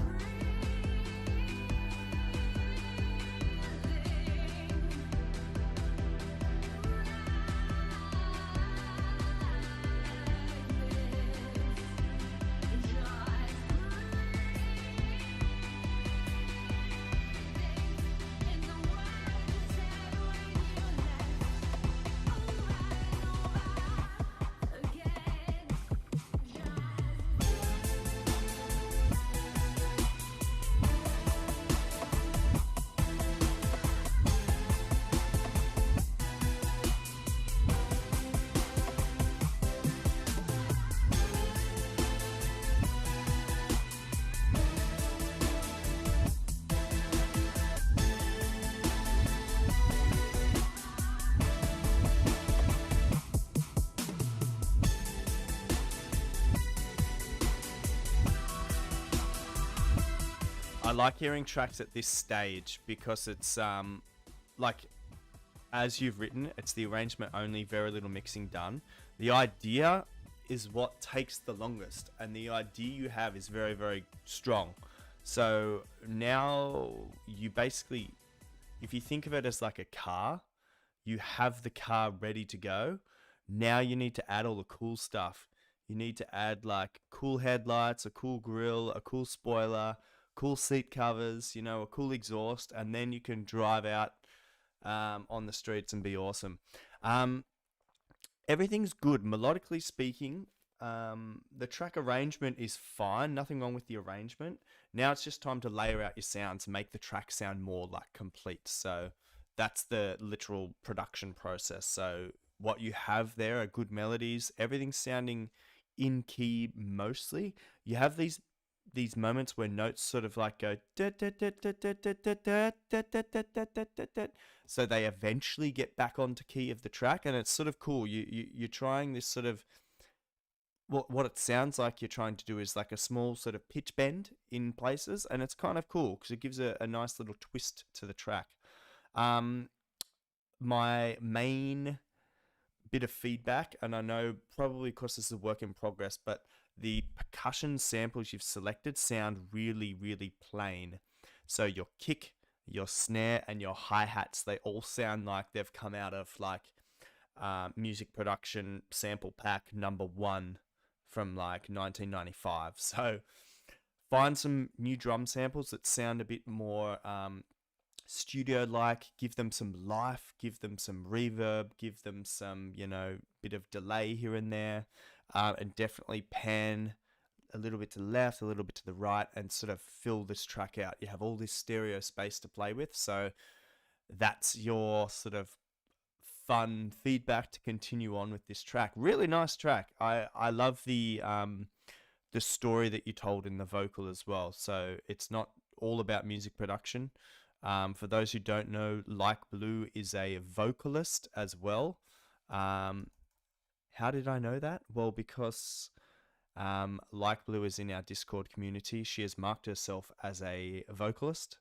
I like hearing tracks at this stage because it's like as you've written, it's the arrangement only, very little mixing done. The idea is what takes the longest, and the idea you have is very, very strong. So now you basically, if you think of it as like a car, you have the car ready to go. Now you need to add all the cool stuff. You need to add like cool headlights, a cool grille, a cool spoiler, cool seat covers, you know, a cool exhaust, and then you can drive out on the streets and be awesome. Um, Everything's good melodically speaking. The track arrangement is fine, nothing wrong with the arrangement. Now it's just time to layer out your sounds and make the track sound more like complete. So that's the literal production process. So what you have there are good melodies, everything's sounding in key mostly. You have these moments where notes sort of like go so they eventually get back onto key of the track, and it's sort of cool. You're trying this sort of what it sounds like you're trying to do is like a small sort of pitch bend in places, and it's kind of cool because it gives a nice little twist to the track. My main bit of feedback, and I know probably because this is a work in progress, but the percussion samples you've selected sound really, really plain. So your kick, your snare, and your hi-hats, they all sound like they've come out of like music production sample pack #1 from like 1995. So find some new drum samples that sound a bit more studio-like, give them some life, give them some reverb, give them some, bit of delay here and there, and definitely pan a little bit to the left, a little bit to the right, and sort of fill this track out. You have all this stereo space to play with, so that's your sort of fun feedback to continue on with this track. Really nice track. I love the story that you told in the vocal as well. So it's not all about music production. For those who don't know, Like Blue is a vocalist as well. How did I know that? Well, because Like Blue is in our Discord community. She has marked herself as a vocalist.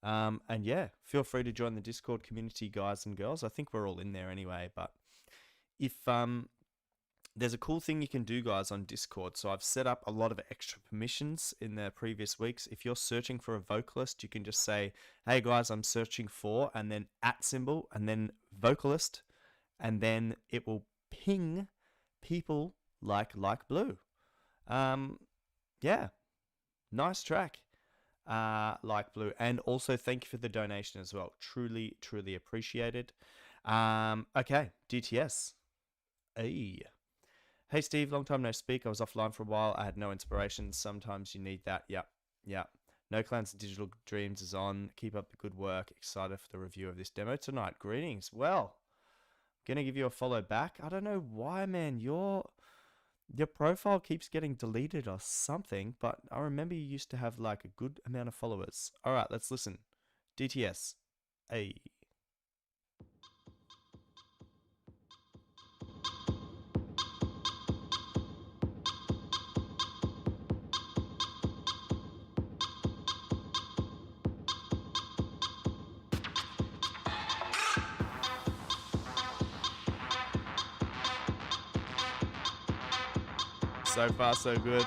And yeah, feel free to join the Discord community, guys and girls. I think we're all in there anyway. But if there's a cool thing you can do, guys, on Discord. So I've set up a lot of extra permissions in the previous weeks. If you're searching for a vocalist, you can just say, hey guys, I'm searching for, and then @ and then vocalist, and then it will ping people like Blue. Yeah, nice track. Like Blue. And also thank you for the donation as well. Truly, truly appreciated. Okay, DTS. Hey Steve, long time no speak. I was offline for a while. I had no inspiration. Sometimes you need that. Yep. No Clans and Digital Dreams is on. Keep up the good work. Excited for the review of this demo tonight. Greetings. Well, gonna give you a follow back. I don't know why, man. Your profile keeps getting deleted or something, but I remember you used to have like a good amount of followers. All right, let's listen. DTS. So far, so good.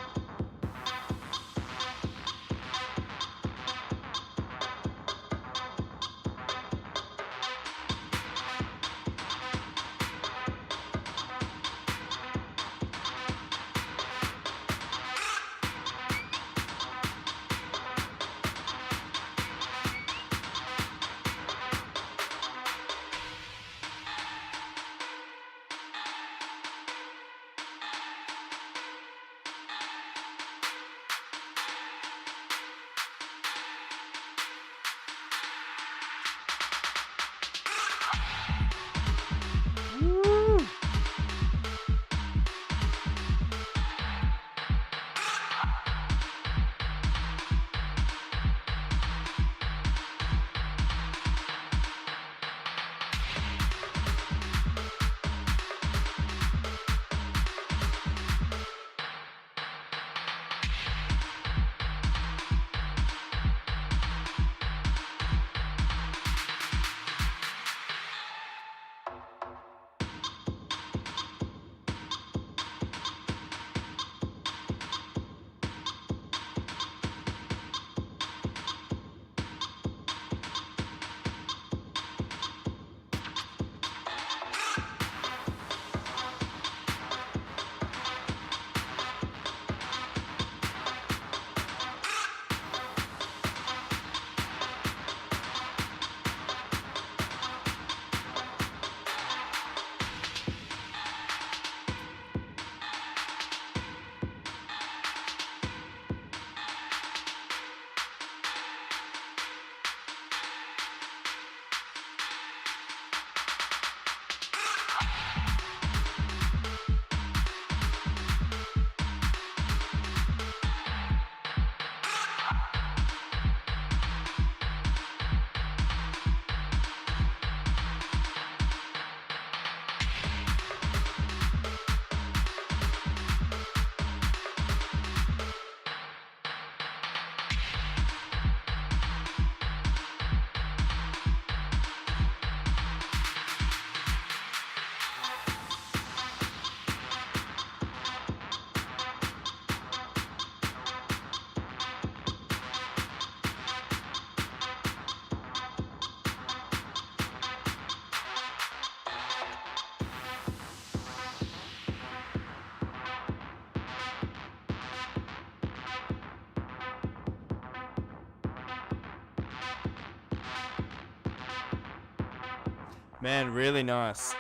Man, really nice.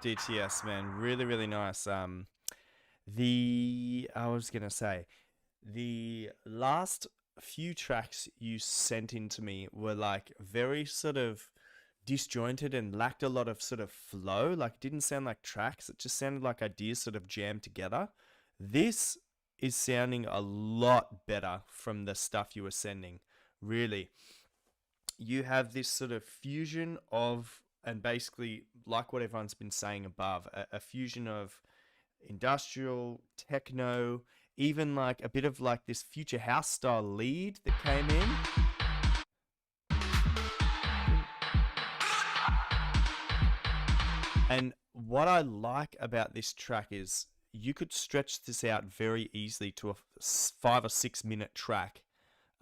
DTS, man, really, really nice. I was gonna say, the last few tracks you sent in to me were like very sort of disjointed and lacked a lot of sort of flow. Like, it didn't sound like tracks. It just sounded like ideas sort of jammed together. This is sounding a lot better from the stuff you were sending. Really, you have this sort of fusion of, and basically like what everyone's been saying above, a fusion of industrial, techno, even like a bit of like this future house style lead that came in. And what I like about this track is you could stretch this out very easily to a 5 or 6 minute track,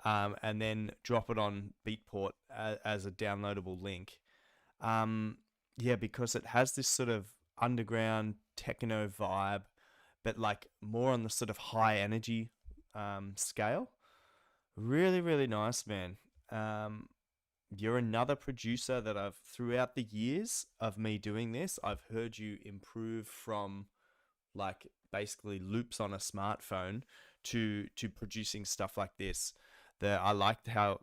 and then drop it on Beatport as a downloadable link. Yeah, because it has this sort of underground techno vibe, but like more on the sort of high energy scale. Really, really nice, man. You're another producer that I've, throughout the years of me doing this, I've heard you improve from like basically loops on a smartphone to producing stuff like this. I liked how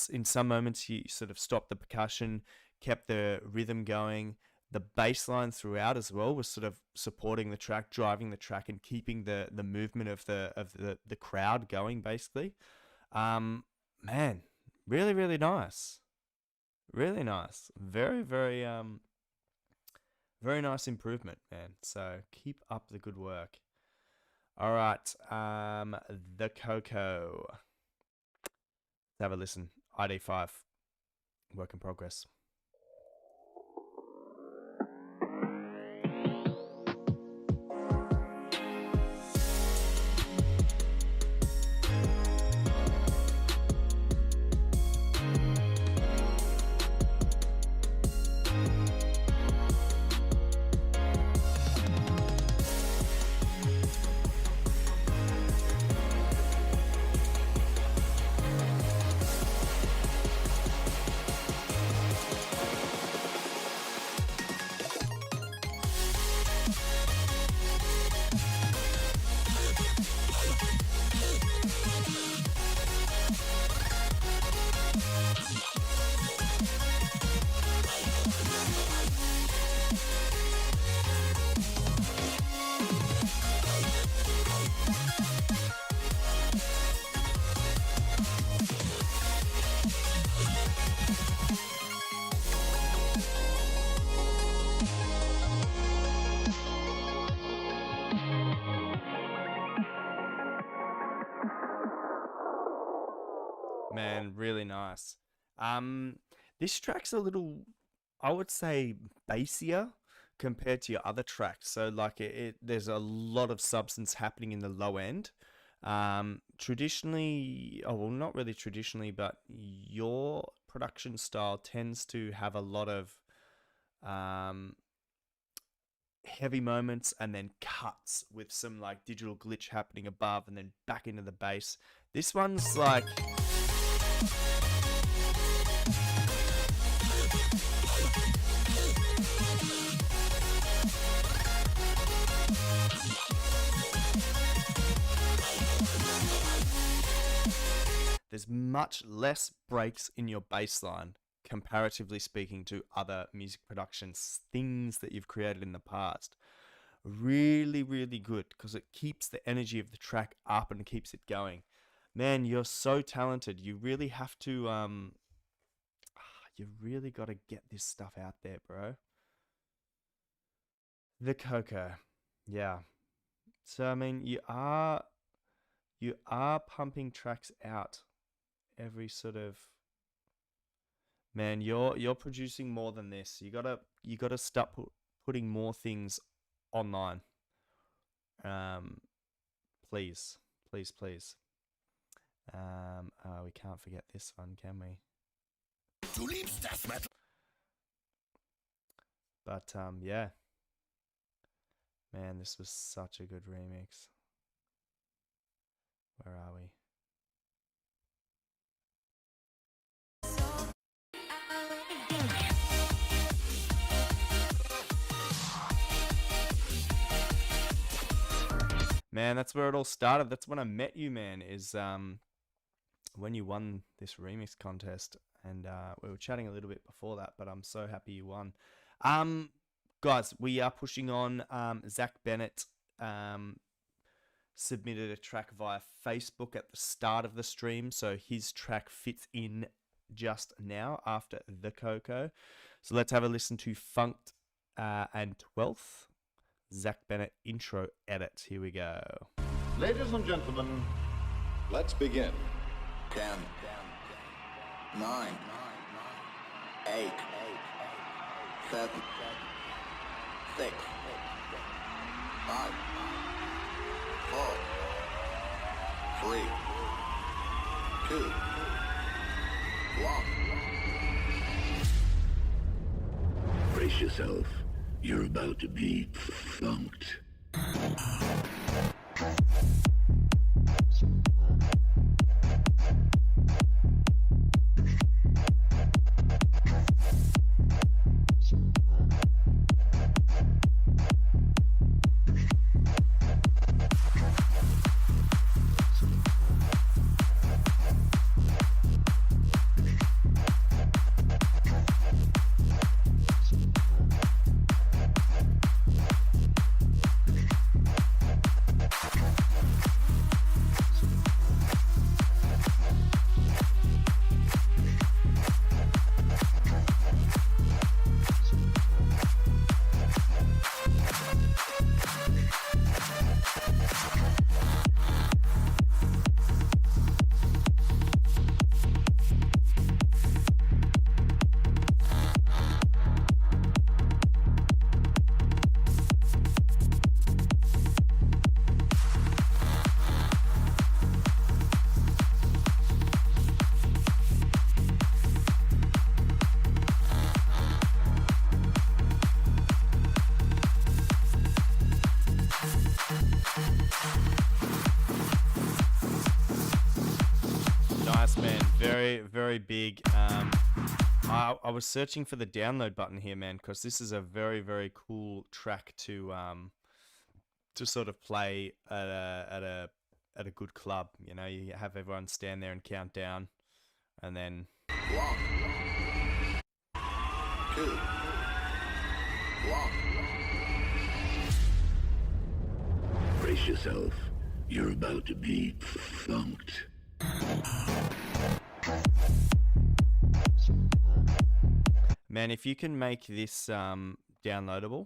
in some moments you sort of stopped the percussion, kept the rhythm going. The bass line throughout as well was sort of supporting the track, driving the track, and keeping the movement of the crowd going, basically. Man, really, really nice. Really nice. Very, very very nice improvement, man. So keep up the good work. All right, the Coco. Let's have a listen. ID5, work in progress. Man, really nice. This track's a little, I would say, bassier compared to your other tracks. So like there's a lot of substance happening in the low end. Traditionally, oh well, not really traditionally, but your production style tends to have a lot of heavy moments and then cuts with some like digital glitch happening above and then back into the bass. This one's like, there's much less breaks in your bass line, comparatively speaking to other music productions, things that you've created in the past. Really, really good because it keeps the energy of the track up and keeps it going. Man, you're so talented. You really have to, you really got to get this stuff out there, bro. The Coco. Yeah. So, I mean, you are pumping tracks out every sort of, man, you're producing more than this. You gotta start putting more things online. Please, please, please. We can't forget this one, can we? But yeah, man, this was such a good remix. Where are we? Man, that's where it all started. That's when I met you, man, is when you won this remix contest. And we were chatting a little bit before that, but I'm so happy you won. Guys, we are pushing on. Zach Bennett submitted a track via Facebook at the start of the stream, so his track fits in just now after the Coco. So let's have a listen to Funked and 12th. Zach Bennett intro edit. Here we go.
Ladies and gentlemen, let's begin.
10, 9, 8, 7, 6, 5, 4, 3, 2, 1.
Brace yourself. You're about to be funked.
Nice, man. Very, very big. I was searching for the download button here, man, because this is a very, very cool track to sort of play at a good club. You know, you have everyone stand there and count down, and then
1, 2, 1.
Brace yourself. You're about to be funked.
man, if you can make this downloadable,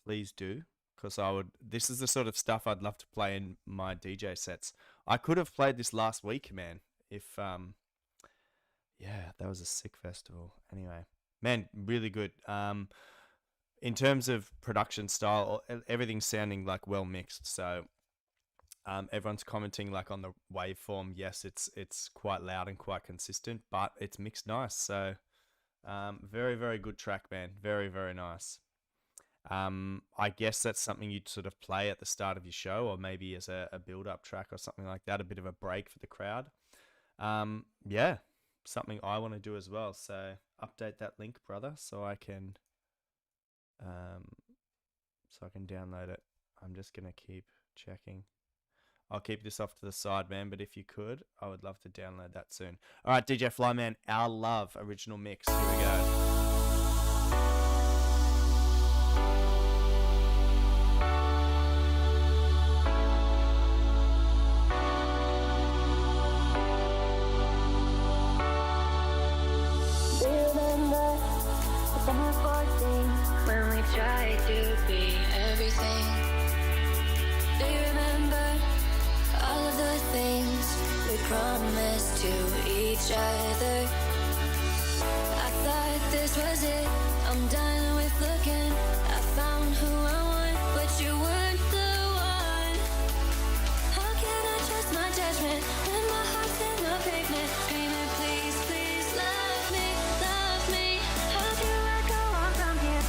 please do. Because this is the sort of stuff I'd love to play in my DJ sets. I could have played this last week, man. If, yeah, that was a sick festival. Anyway, man, really good. In terms of production style, everything's sounding like well mixed. So, everyone's commenting like on the waveform. Yes, it's quite loud and quite consistent, but it's mixed nice. So, very, very good track, man. Very, very nice. I guess that's something you'd sort of play at the start of your show, or maybe as a build-up track or something like that, a bit of a break for the crowd. Yeah, something I want to do as well. So update that link, brother, so I can download it. I'm just gonna keep checking. I'll keep this off to the side, man, but if you could, I would love to download that soon. All right, DJ Flyman, Our Love original mix. Here we go.
Tried to be everything. Do you remember all of the things we promised to each other? I thought this was it. I'm done with looking. I found who I want, but you weren't the one. How can I trust my judgment when my heart's in the pavement? Screaming, please, please love me, love me. How do I go on from here?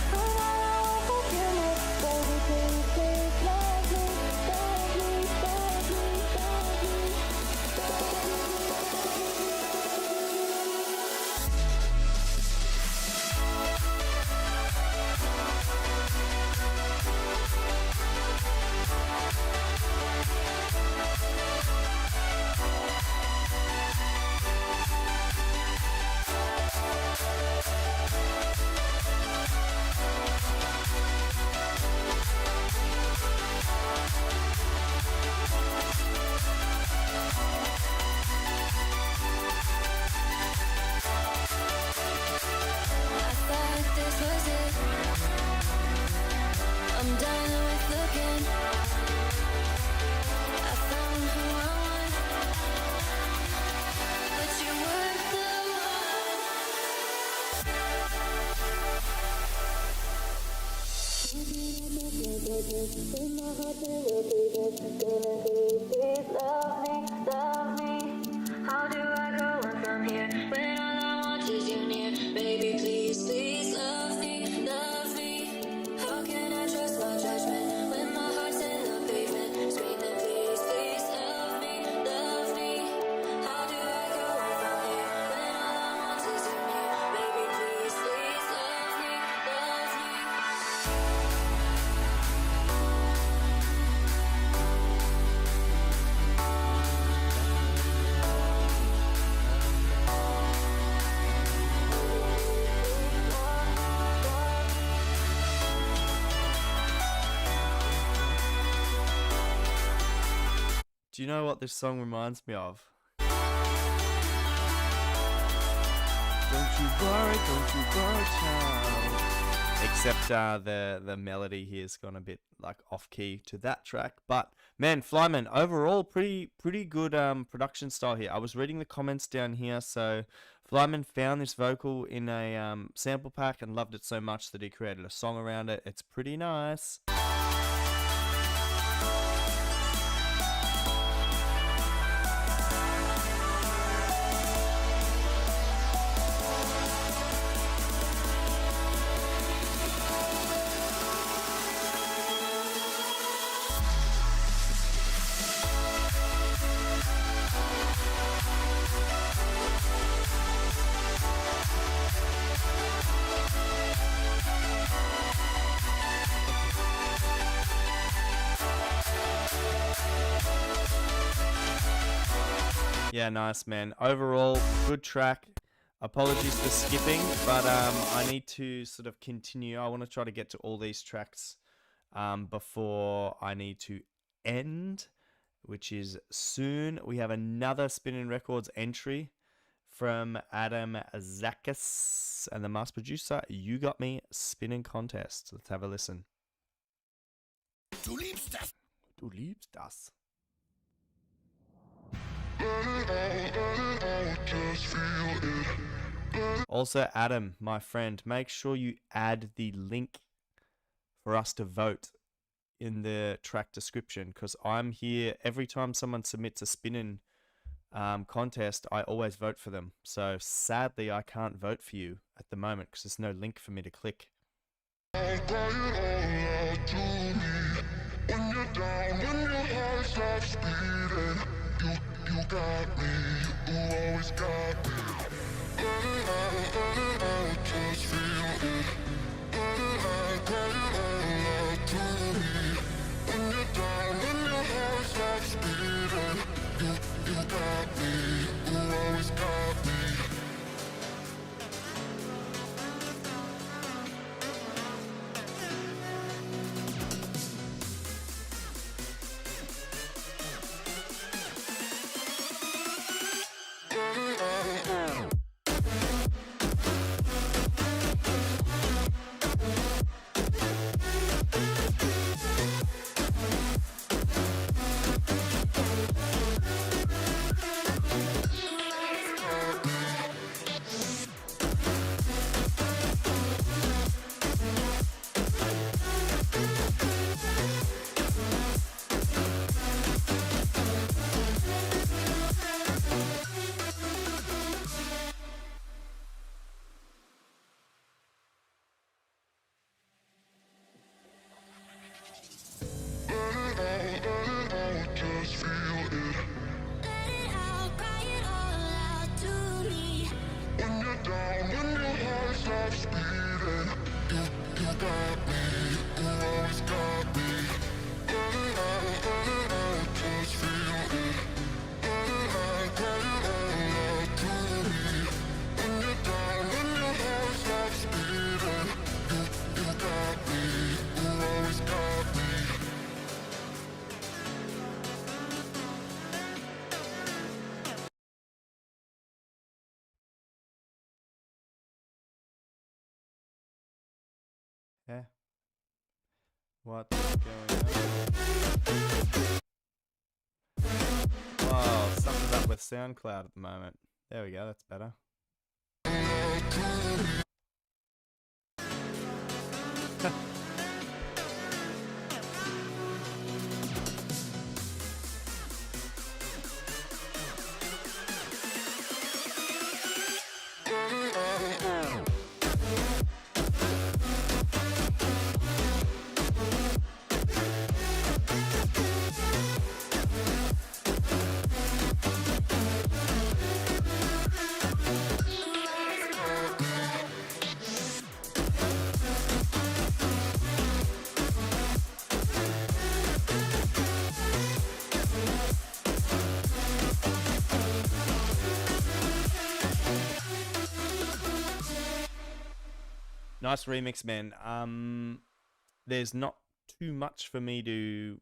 Do you know what this song reminds me of? Don't you worry, child. Except the melody here's gone a bit like off key to that track. But man, Flyman, overall pretty good production style here. I was reading the comments down here, so Flyman found this vocal in a sample pack and loved it so much that he created a song around it. It's pretty nice. Yeah, nice, man. Overall, good track. Apologies for skipping, but I need to sort of continue. I want to try to get to all these tracks before I need to end, which is soon. We have another Spinning Records entry from Adam Zakis and the master producer, You Got Me Spinning Contest. Let's have a listen.
Du liebst das.
Du liebst das. Also, Adam, my friend, make sure you add the link for us to vote in the track description, because I'm here every time someone submits a spinning contest. I always vote for them. So sadly, I can't vote for you at the moment because there's no link for me to click.
You got me, you always got me. Just feel it. I call you all out to me. When you're down, when your heart stops beating, you got me, you always got me. Just feel it.
Let it out, cry it all out to me.
When you're down, when your heart stops beating, you got me, you always got me. Just feel it. I call you all out to me. When you're down, when your heart stops beating, you got me, you always got me.
Yeah. What's going on? Whoa, something's up with SoundCloud at the moment. There we go, that's better. Nice remix, man. There's not too much for me to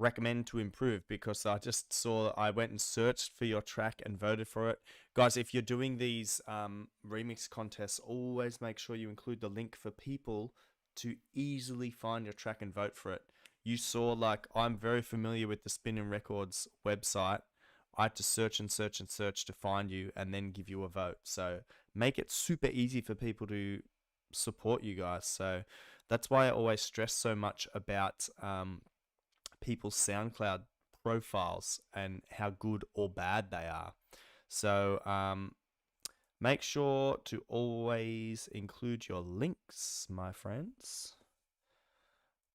recommend to improve, because I just saw, I went and searched for your track and voted for it. Guys, if you're doing these remix contests, always make sure you include the link for people to easily find your track and vote for it. You saw, like, I'm very familiar with the Spinning Records website. I had to search and search and search to find you and then give you a vote. So make it super easy for people to support you guys. So that's why I always stress so much about people's SoundCloud profiles and how good or bad they are. So make sure to always include your links, my friends.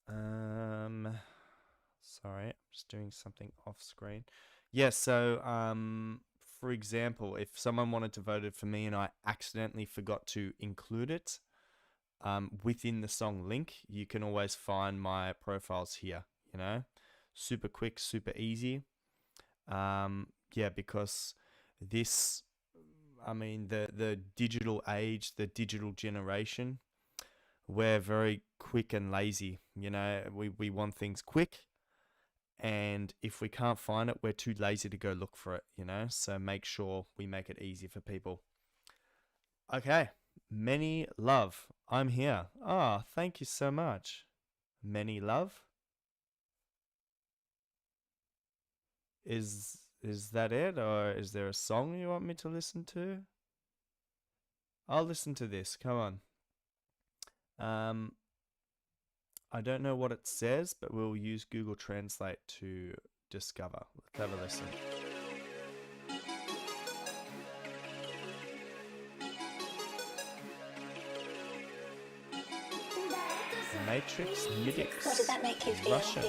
Sorry, I'm just doing something off screen. Yeah, so for example, if someone wanted to vote it for me and I accidentally forgot to include it within the song link, you can always find my profiles here, you know? Super quick, super easy. Yeah, because this, I mean, the digital age, the digital generation, we're very quick and lazy. You know, we want things quick, and if we can't find it, we're too lazy to go look for it, you know? So make sure we make it easy for people. Okay, Many Love, I'm here. Ah, thank you so much. Many Love? Is that it, or is there a song you want me to listen to? I'll listen to this. Come on. I don't know what it says, but we'll use Google Translate to discover. Let's have a listen. Matrix Midix.
What did that make you feel?
Russia.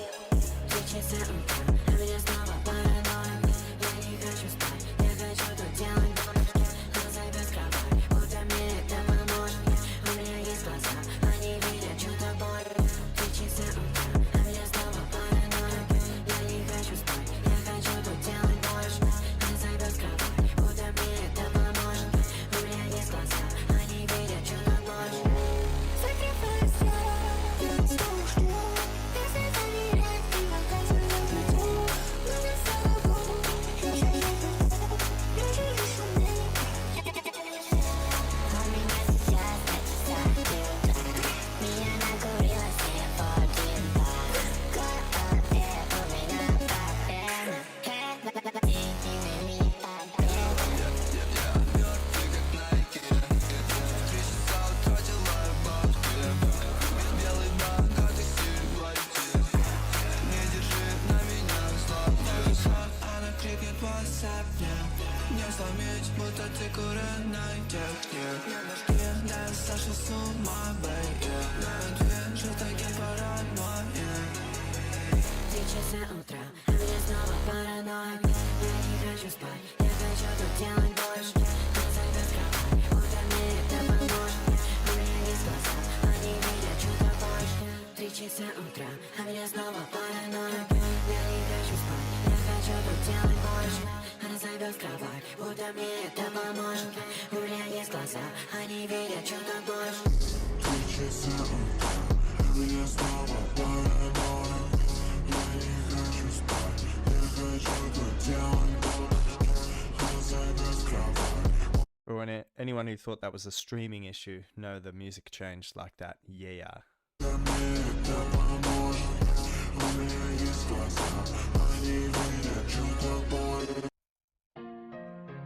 For anyone who thought that was a streaming issue, no, the music changed like that. Yeah.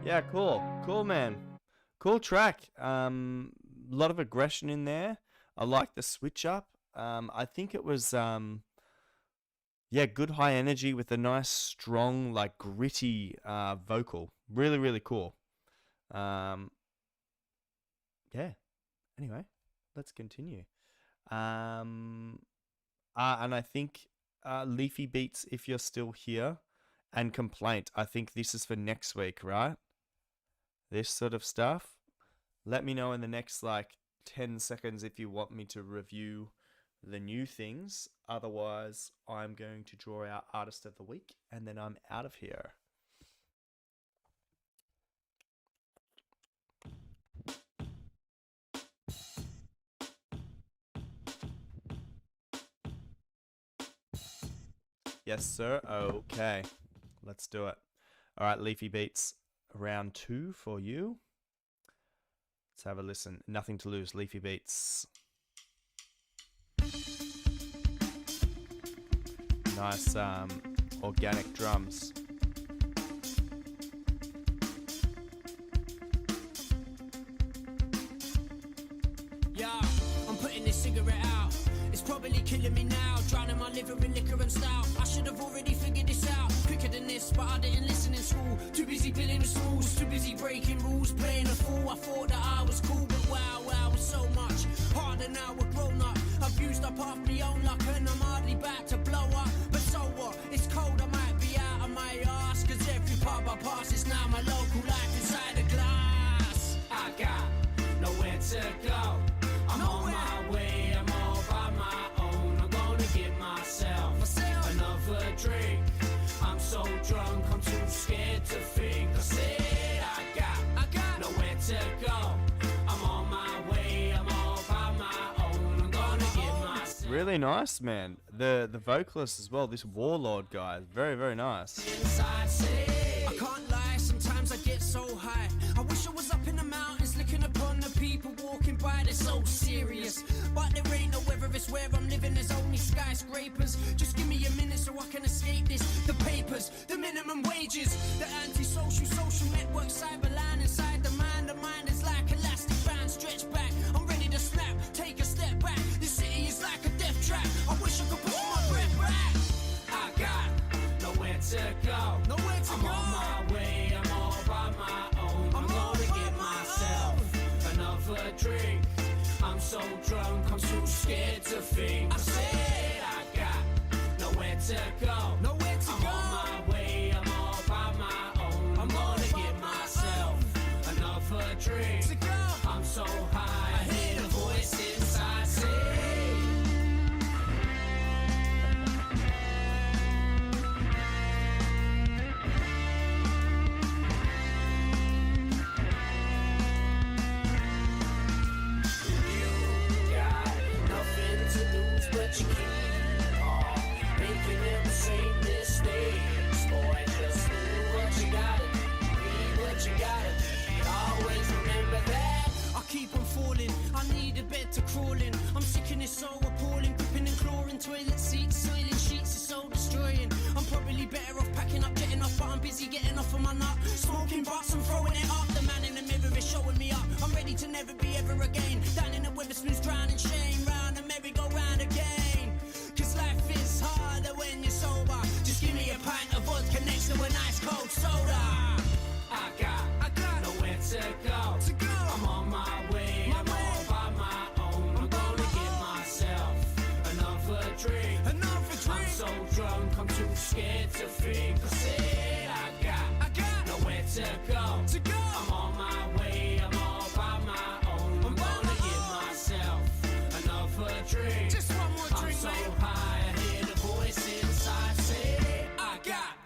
Yeah, cool, man. Cool track. Lot of aggression in there. I like the switch up. I think it was yeah, good high energy with a nice strong, like gritty vocal. Really, really cool. Yeah. Anyway, let's continue. And I think Leafy Beats, if you're still here, and Complaint, I think this is for next week, right? This sort of stuff. Let me know in the next like 10 seconds if you want me to review the new things. Otherwise, I'm going to draw our Artist of the Week, and then I'm out of here. Yes, sir. Okay. Let's do it. All right, Leafy Beats, round 2 for you. Let's have a listen. Nothing to lose, Leafy Beats. Nice organic drums.
Yeah, I'm putting this cigarette out. It's probably killing me now. Drowning my liver in liquor and stout. I should have already figured this out quicker than this, but I didn't listen in school. Too busy building the schools, too busy breaking rules, playing a fool. I thought that I was cool, but wow, it's so much harder now. We're grown up. I've used up half my own luck, and I'm hardly back to blow up. But so what? It's cold. I might be out of my arse, 'cause every pub I pass is now my local life inside a glass. I got nowhere to go. I'm on my way, I'm all by my own. I'm gonna get myself another drink. I'm so drunk, I'm too scared to think. I said I got nowhere to go. I'm on my way, I'm all by my own. I'm gonna get myself.
Really nice, man. The vocalist as well, this Warlord guy, very, very nice.
I can't lie, sometimes I get so high. I wish I was up in the mountains looking upon the people walking by. They're so serious, but there ain't no weather. It's where I'm living, there's only skyscrapers. Just give me a minute so I can escape this. The papers, the minimum wages, the anti-social social network, cyberline inside the mind. The mind is like elastic band, stretch back. I'm ready to snap, take a step back. This city is like a death trap. I wish I could push my breath back. I got nowhere to go. Nowhere to
I'm
go.
on my way, I'm all by my own. I'm gonna get myself another drink. I'm so drunk, I'm too scared to think. I said I got nowhere to go.
Nowhere to
I'm
go.
on my way, I'm all by my own. I'm gonna get myself another drink.
To go.
I'm so high, I hear the voice inside say.
But you keep on making them same mistakes. Boy, just do what you gotta do, be what you gotta be. Always remember that. I keep on falling, I need a bed to crawl in. I'm sick and it's so appalling. Gripping and clawing toilet seats, soiling sheets is so destroying. I'm probably better off packing up, getting off, but I'm busy getting off of my nut. Smoking butts and throwing it up. The man in the mirror is showing me up. I'm ready to never be ever again. Down in the Weatherspoons, drowning shame. Round the merry-go-round again. 'Cause life is harder when you're sober. Just give me a pint of vodka next to a nice cold soda.
I got nowhere to go. I'm on my way, I'm all by my own. I'm gonna get myself another drink. I'm so drunk, I'm too scared to think. I said I got nowhere to go. I'm on my way, I'm all by my own. I'm gonna get myself another drink.
Just one more
I'm
drink,
so
mate.
high, I hear the voice inside say I got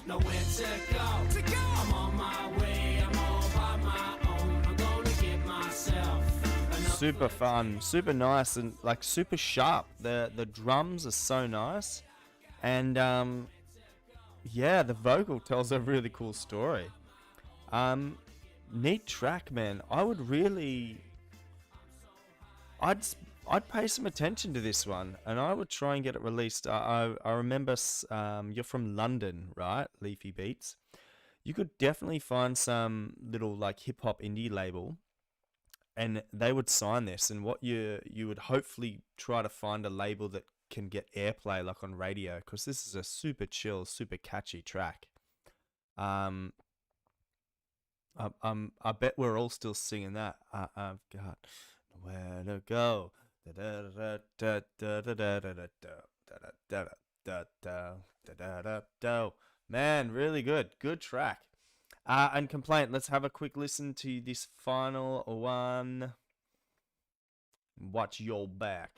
nowhere to go. I'm on my way, I'm all by my own. I'm gonna get myself another
Super fun, super nice, and like super sharp. The drums are so nice, and yeah, the vocal tells a really cool story. Neat track, man. I would really, I'd pay some attention to this one, and I would try and get it released. I remember you're from London, right? Leafy Beats. You could definitely find some little like hip hop indie label, and they would sign this. And what you would hopefully try to find a label that can get airplay like on radio, because this is a super chill, super catchy track. I bet we're all still singing that. I've got nowhere to go. Man, really good track. And Complaint, let's have a quick listen to this final one. Watch your back.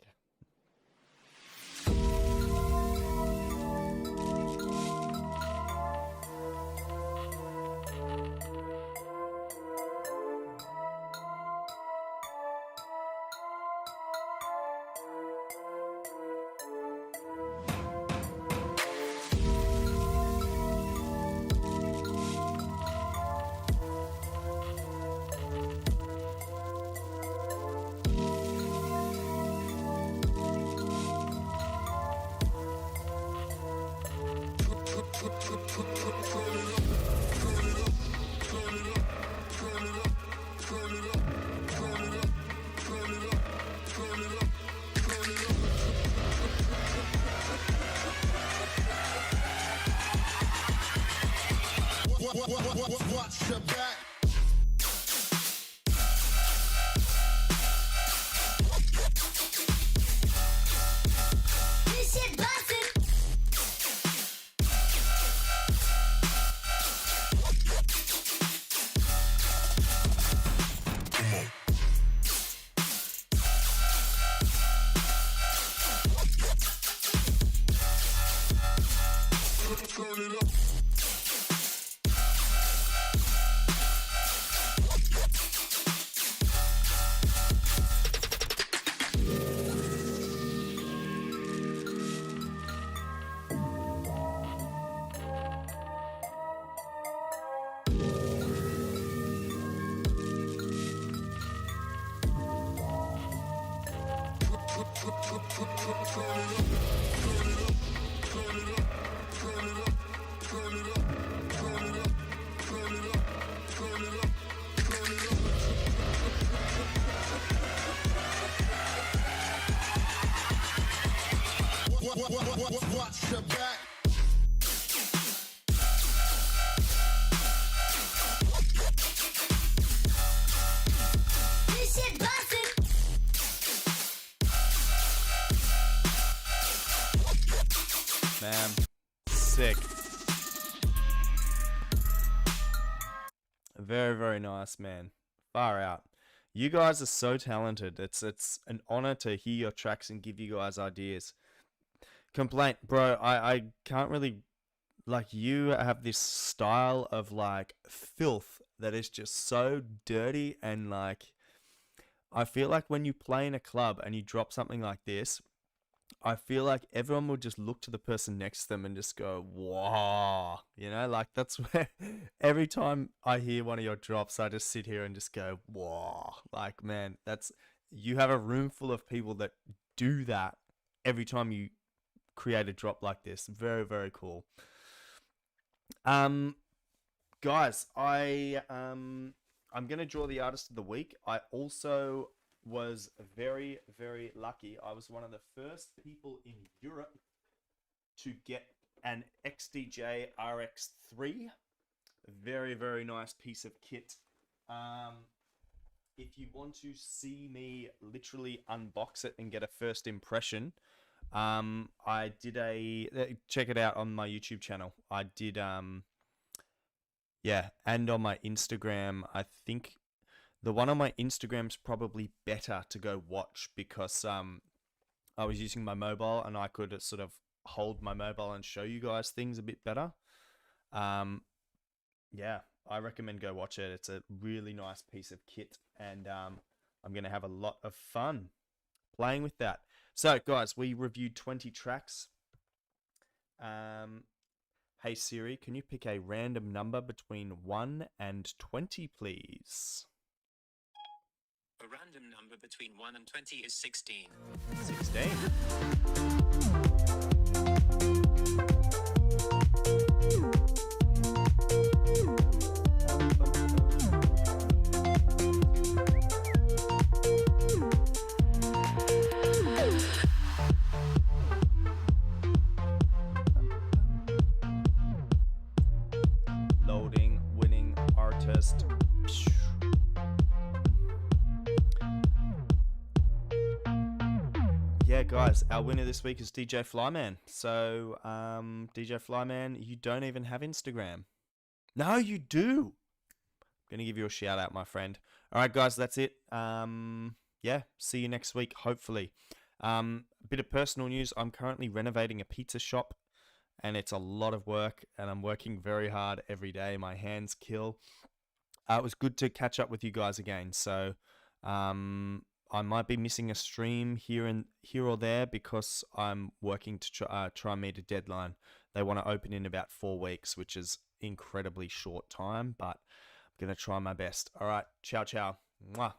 watch your back.
This shit bustin'.
Turn it up. Watch your back.
This shit bustin'.
Man, sick. Very, very nice, man. Far out. You guys are so talented. It's an honor to hear your tracks and give you guys ideas. Complaint, bro. I can't really, like, you have this style of like filth that is just so dirty, and like I feel like when you play in a club and you drop something like this, I feel like everyone will just look to the person next to them and just go, wow. You know, like that's where every time I hear one of your drops, I just sit here and just go, wow. Like, man, you have a room full of people that do that every time you create a drop like this. Very, very cool. Guys, I'm gonna draw the artist of the week. I also was very, very lucky. I was one of the first people in Europe to get an XDJ RX3. Very, very nice piece of kit. If you want to see me literally unbox it and get a first impression, I did check it out on my YouTube channel. I did, yeah, and on my Instagram. I think the one on my Instagram's probably better to go watch because I was using my mobile and I could sort of hold my mobile and show you guys things a bit better. Yeah, I recommend go watch it. It's a really nice piece of kit, and I'm going to have a lot of fun playing with that. So, guys, we reviewed 20 tracks. Hey Siri, can you pick a random number between 1 and 20, please?
A random number between 1 and 20 is 16.
16. Loading, winning artist. Yeah, guys, our winner this week is DJ Flyman. So, DJ Flyman, you don't even have Instagram. No, you do. I'm going to give you a shout out, my friend. All right, guys, that's it. Yeah, see you next week, hopefully. A bit of personal news. I'm currently renovating a pizza shop, and it's a lot of work, and I'm working very hard every day. My hands kill. It was good to catch up with you guys again. So, I might be missing a stream here or there because I'm working to try and meet a deadline. They want to open in about 4 weeks, which is incredibly short time, but I'm going to try my best. All right, ciao, ciao. Mwah.